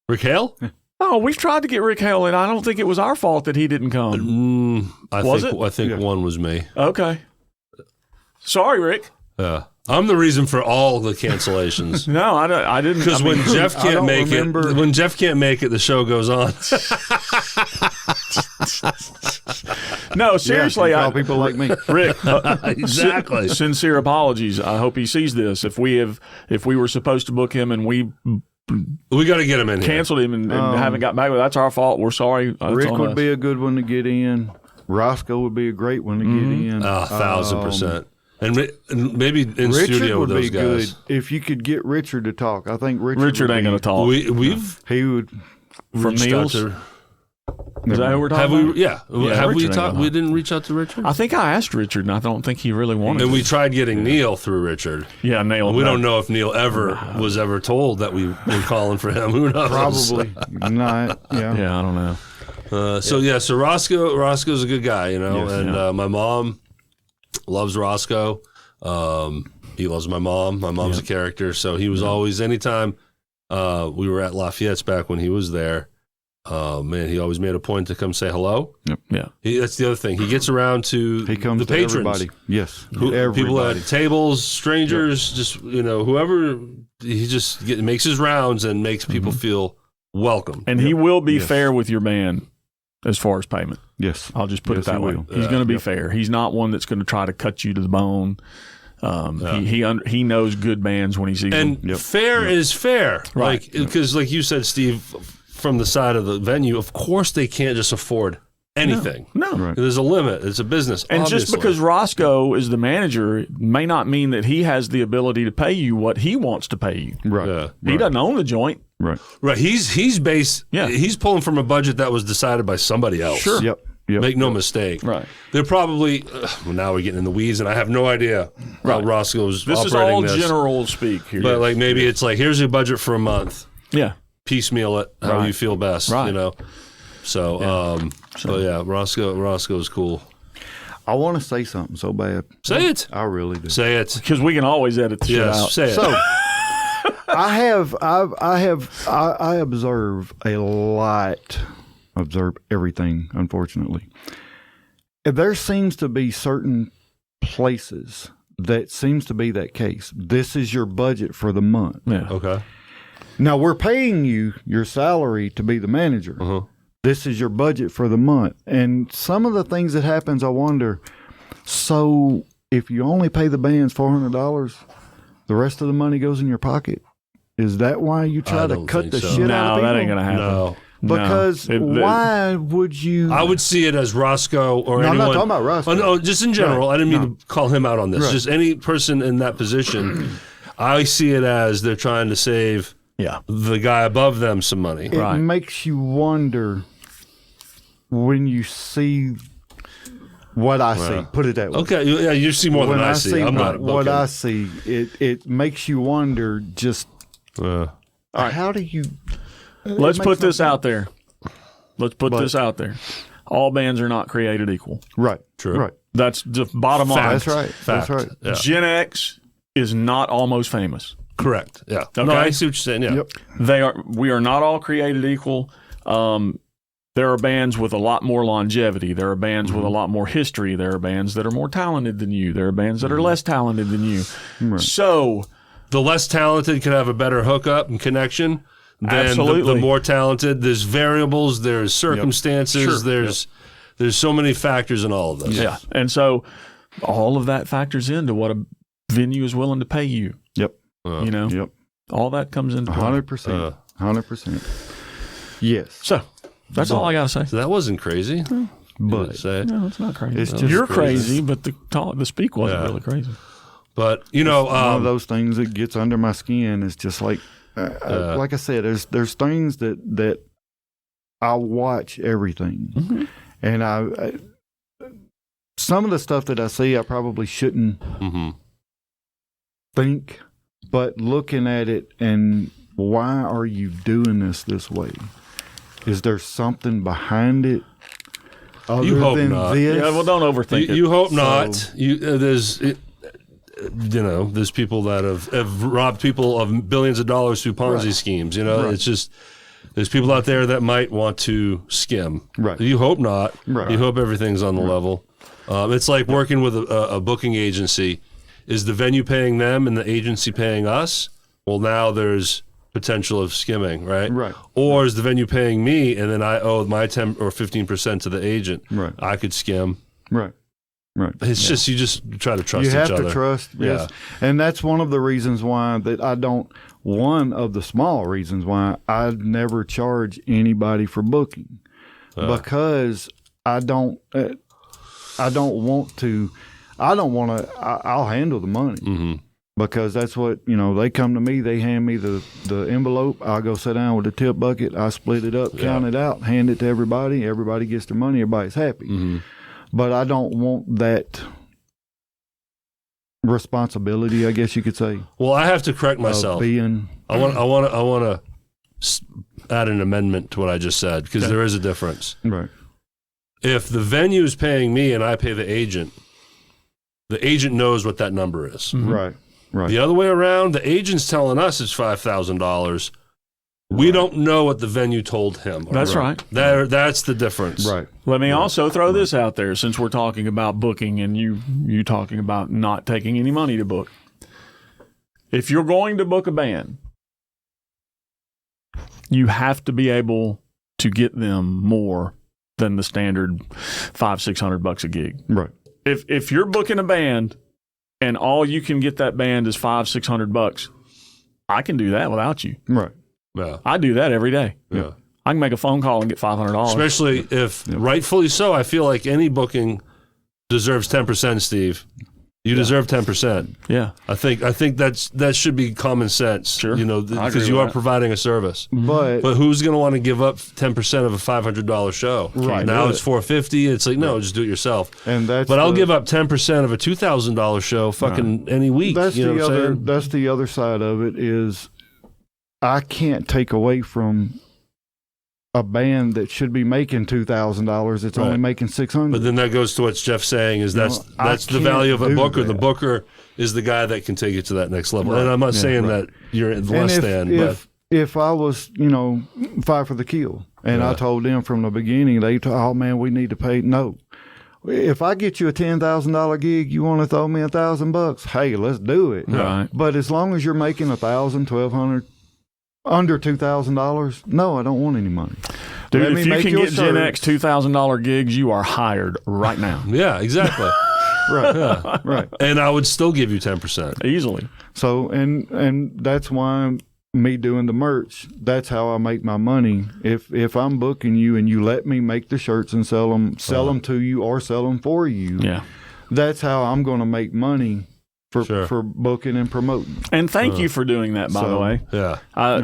Rick Hale? Oh, we've tried to get Rick Hale in. I don't think it was our fault that he didn't come. I think one was me. Okay. Sorry, Rick. I'm the reason for all the cancellations. No, I didn't. Because when Jeff can't make it, the show goes on. No, seriously, call people like me. Rick. Exactly. Sincere apologies. I hope he sees this. If we were supposed to book him and we got to get him in here. canceled him and haven't got back with, that's our fault. We're sorry. Rick would be a good one to get in. Roscoe would be a great one to get in. 1,000%. And maybe in Richard studio would with those be guys. good if you could get Richard to talk. I think Richard ain't going to talk. We've He would. From reached out Niels? to- Is that who we're talking have about? we? Yeah. Have we Richard talked? ain't We gonna didn't reach out to Richard. I think I asked Richard, and I don't think he really wanted And to. we tried getting Neil through Richard. Yeah, nailed We it. don't know if Neil was ever told that we were calling for him. Who knows? Probably not. Yeah. Yeah, I don't know. So Roscoe's a good guy, you know, Yes, and my mom loves Roscoe. He loves my mom. My mom's a character, so he was always, anytime we were at Lafayette's back when he was there, man, he always made a point to come say hello. Yep. Yeah. That's the other thing. He gets around to He comes the to patrons. everybody. Yes. People Everybody. at tables, strangers, just, whoever, he just makes his rounds and makes people feel welcome. And he will be fair with your band as far as payment. Yes. I'll just put it Yes, that he way. will. He's going to be fair. He's not one that's going to try to cut you to the bone. He knows good bands when he sees them. And fair is fair. Right. Like, because like you said, Steve, from the side of the venue, of course they can't just afford anything. No. Right. There's a limit. It's a business. And obviously. just because Roscoe is the manager may not mean that he has the ability to pay you what he wants to pay you. Right. Yeah. He doesn't own the joint. Right. Right. He's based. Yeah. He's pulling from a budget that was decided by somebody else. Sure. Yep. Yep. Make no mistake. Right. They're probably well, now we're getting in the weeds, and I have no idea how Roscoe's This is operating all this. general speak here. But like maybe it's like, here's your budget for a month. Yeah. Piecemeal it how you feel best. Right. You know. So but yeah, Roscoe's cool. I want to say something so bad. Say it. I really do. Say it. Because we can always edit the shit Yes. out. Say it. So I observe a lot. Observe everything, unfortunately. There seems to be certain places that seems to be that case. This is your budget for the month. Yeah. Okay. Now we're paying you your salary to be the manager. Uh-huh. This is your budget for the month. And some of the things that happens, I wonder, so if you only pay the bands $400, the rest of the money goes in your pocket. Is that why you try I to don't cut think the so. shit out No, of people? that ain't going to happen. No. Because why would you? I would see it as Roscoe or No, I'm anyone. not talking about Roscoe. Oh, no, just in general. Right. I didn't mean to call him out on this. Right. Just any person in that position. I see it as they're trying to save the guy above them some money. It makes you wonder when you see what I see. Put it that way. Okay, yeah, you see more When than I see. I'm not what I booking. see. It makes you wonder. Just how do you? Let's put this out there. Let's put this out there. All bands are not created equal. Right. True. Right. That's the bottom line. That's right. Fact. That's right. Yeah. Gen X is not almost famous. Correct. Yeah. Okay. No, I see what you're saying. Yeah. Yep. We are not all created equal. There are bands with a lot more longevity. There are bands with a lot more history. There are bands that are more talented than you. There are bands that are less talented than you. Right. So The less talented can have a better hookup and connection than the more talented. There's variables. There's circumstances. There's so many factors in all of this. yeah, and so all of that factors into what a venue is willing to pay you. Yep. You know, Yep. all that comes into play. 100%. 100%. Yes. So that's all I got to say. So that wasn't crazy. But Say. No, it's not crazy. It's just You're crazy. crazy, but the speak wasn't really crazy. But you know, one of those things that gets under my skin is just like I said, there's things that I watch everything, and I some of the stuff that I see I probably shouldn't think, but looking at it and why are you doing this way? Is there something behind it? Other You hope than not. this? Yeah, well, don't overthink it. You hope not. There's people that have robbed people of billions of dollars through Ponzi schemes. You know, it's just there's people out there that might want to skim. Right. You hope not. Right. You hope everything's on the level. It's like working with a booking agency. Is the venue paying them and the agency paying us? Well, now there's potential of skimming, right? Right. Or is the venue paying me, and then I owe my 10 or 15% to the agent? Right. I could skim. Right. Right. It's just you just try to trust you each have other. to trust, yes. And that's one of the reasons why that I don't. One of the small reasons why I never charge anybody for booking, because I don't want to. I'll handle the money because that's what they come to me. They hand me the envelope. I'll go sit down with the tip bucket. I split it up, count it out, hand it to everybody. Everybody gets their money. Everybody's happy. But I don't want that responsibility, I guess you could say. Well, I have to correct myself. I want to add an amendment to what I just said, because there is a difference. Right. If the venue is paying me and I pay the agent knows what that number is. Right. Right. The other way around, the agent's telling us it's $5,000. We don't know what the venue told him. That's right. That's the difference. Right. Let me also throw this out there, since we're talking about booking and you talking about not taking any money to book. If you're going to book a band, you have to be able to get them more than the standard $500-600 a gig. Right. If you're booking a band and all you can get that band is $500-600, I can do that without you. Right. Yeah. I do that every day. Yeah. I can make a phone call and get $500. Especially if, rightfully so, I feel like any booking deserves 10%, Steve. You deserve 10%. Yeah. I think that should be common sense. Sure. Because you are providing a service. But who's going to want to give up 10% of a $500 show? Right. Now it's $450. It's like, no, just do it yourself. And I'll give up 10% of a $2,000 show fucking any week. That's you know the what I'm other. saying? That's the other side of it is, I can't take away from a band that should be making $2,000. It's only making $600. But then that goes to what Jeff's saying is that's the value of a booker. The booker is the guy that can take it to that next level. Right. And I'm not saying that you're less than. If I was, fight for the kill, and I told them from the beginning, oh man, we need to pay. No. If I get you a $10,000 gig, you want to throw me $1,000? Hey, let's do it. Right. But as long as you're making $1,000, $1,200, under $2,000, no, I don't want any money. Dude, if you can get Gen X $2,000 gigs, you are hired right now. Yeah, exactly. Right. Yeah. Right. And I would still give you 10%. Easily. So, and that's why me doing the merch, that's how I make my money. If I'm booking you and you let me make the shirts and sell them to you or sell them for you, that's how I'm going to make money. For booking and promoting. And thank you for doing that, by the way. Yeah.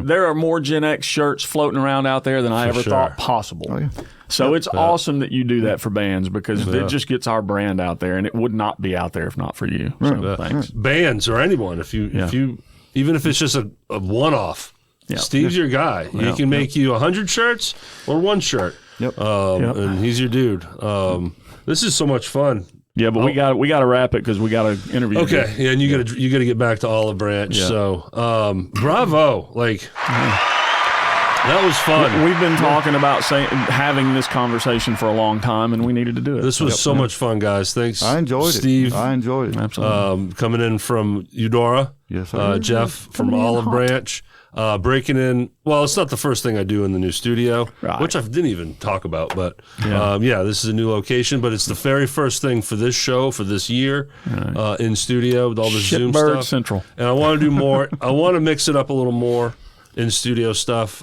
There are more Gen X shirts floating around out there than I ever thought possible. Oh, yeah. So it's awesome that you do that for bands, because it just gets our brand out there, and it would not be out there if not for you. So thanks. Bands or anyone, if you even if it's just a one-off, Steve's your guy. He can make you 100 shirts or one shirt. Yep. And he's your dude. This is so much fun. Yeah, but we got to wrap it because we got to interview. Okay, and you got to get back to Olive Branch. Yeah. So, bravo! That was fun. We've been talking about having this conversation for a long time, and we needed to do it. This was so much fun, guys. Thanks. I enjoyed Steve. Steve. I enjoyed it. Absolutely. Coming in from Eudora. Yes, Jeff from Olive Branch. Breaking in. Well, it's not the first thing I do in the new studio, which I didn't even talk about. But this is a new location. But it's the very first thing for this show for this year in studio with all the Zoom stuff. Central. And I want to do more. I want to mix it up a little more in studio stuff.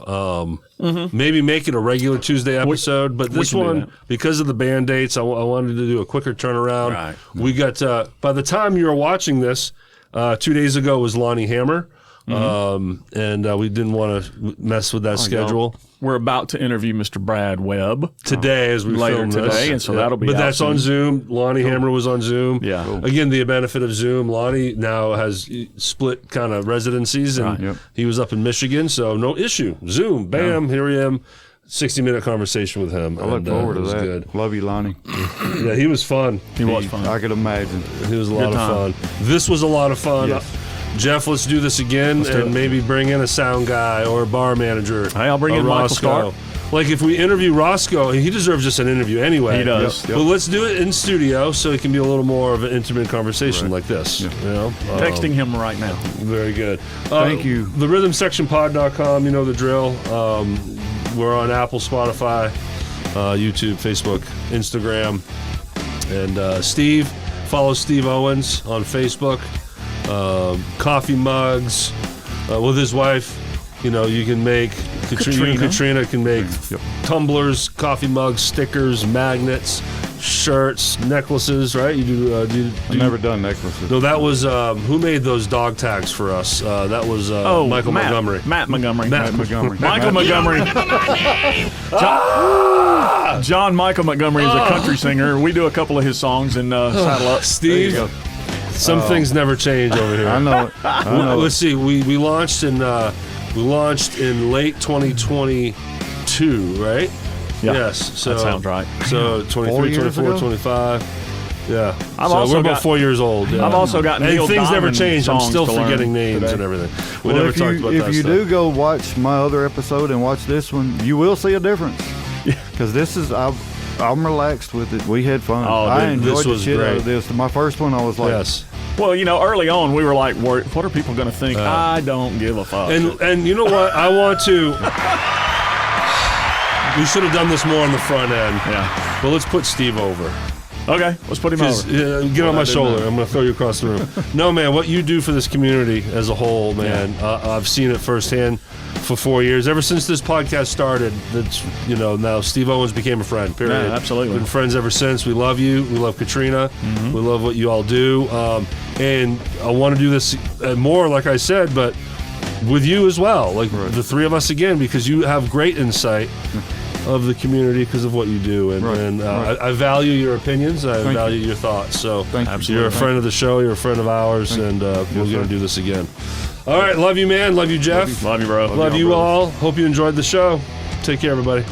Maybe make it a regular Tuesday episode. But this one, because of the band dates, I wanted to do a quicker turnaround. Right. We got by the time you're watching this, 2 days ago was Lonnie Hammer. And we didn't want to mess with that schedule. We're about to interview Mr. Brad Webb today as we later film today, this. and so that'll be. But that's soon. on Zoom. Lonnie Hammer was on Zoom. Yeah. Cool. Again, the benefit of Zoom. Lonnie now has split kind of residencies, and he was up in Michigan, so no issue. Zoom, bam, here I am. 60-minute conversation with him. I look forward to that. Good. Love you, Lonnie. Yeah, he was fun. He was fun. I could imagine. He was a lot of fun. This was a lot of fun. Yes. Jeff, let's do this again and maybe bring in a sound guy or a bar manager. Hey, I'll bring in Michael Stark. like if we interview Roscoe, he deserves just an interview anyway. He does. But let's do it in studio so it can be a little more of an intimate conversation like this. Yeah. You know, Texting him right now. Very good. Thank you. therhythmsectionpod.com. You know the drill. We're on Apple, Spotify, YouTube, Facebook, Instagram, and Steve. Follow Steve Owens on Facebook. Coffee mugs with his wife. You know, you can make Katrina can make tumblers, coffee mugs, stickers, magnets, shirts, necklaces. Right? You do. I've never done necklaces. No, that was who made those dog tags for us. That was Michael Montgomery. Matt Montgomery. Montgomery. Michael Montgomery. John Michael Montgomery is a country singer. We do a couple of his songs in Saddle Up. Steve, some things never change over here. I know it. I know Let's see. We launched in late 2022, right? Yeah, yes. So that sounds right. So 23, 24, 25. Yeah. also we're about got- 4 years old. Yeah. I've also got and Neil things never Diamond change. I'm songs still to learn forgetting names today. and everything. We Well, never talked about that if you stuff. do go watch my other episode and watch this one, you will see a difference. Because this is I'm relaxed with it. We had fun. Oh, I dude, enjoyed this the was shit out great. of this. My first one, I was like, Yes. Well, you know, early on we were like, what are people going to think? I don't give a fuck. And you know what? I want to. We should have done this more on the front end. Yeah. But let's put Steve over. Okay, let's put him over. Get on my shoulder. I'm going to throw you across the room. No, man, what you do for this community as a whole, man, I've seen it firsthand for 4 years. Ever since this podcast started, that's now Steve Owens became a friend, period. Yeah, absolutely. Been friends ever since. We love you. We love Katrina. Mm-hmm. We love what you all do. And I want to do this more, like I said, but with you as well. Like the three of us again, because you have great insight of the community because of what you do, and I value your opinions. I value your thoughts. So you're a friend of the show. You're a friend of ours, and we're going to do this again. All right, love you, man. Love you, Jeff. Love you, bro. Love you all. Hope you enjoyed the show. Take care, everybody.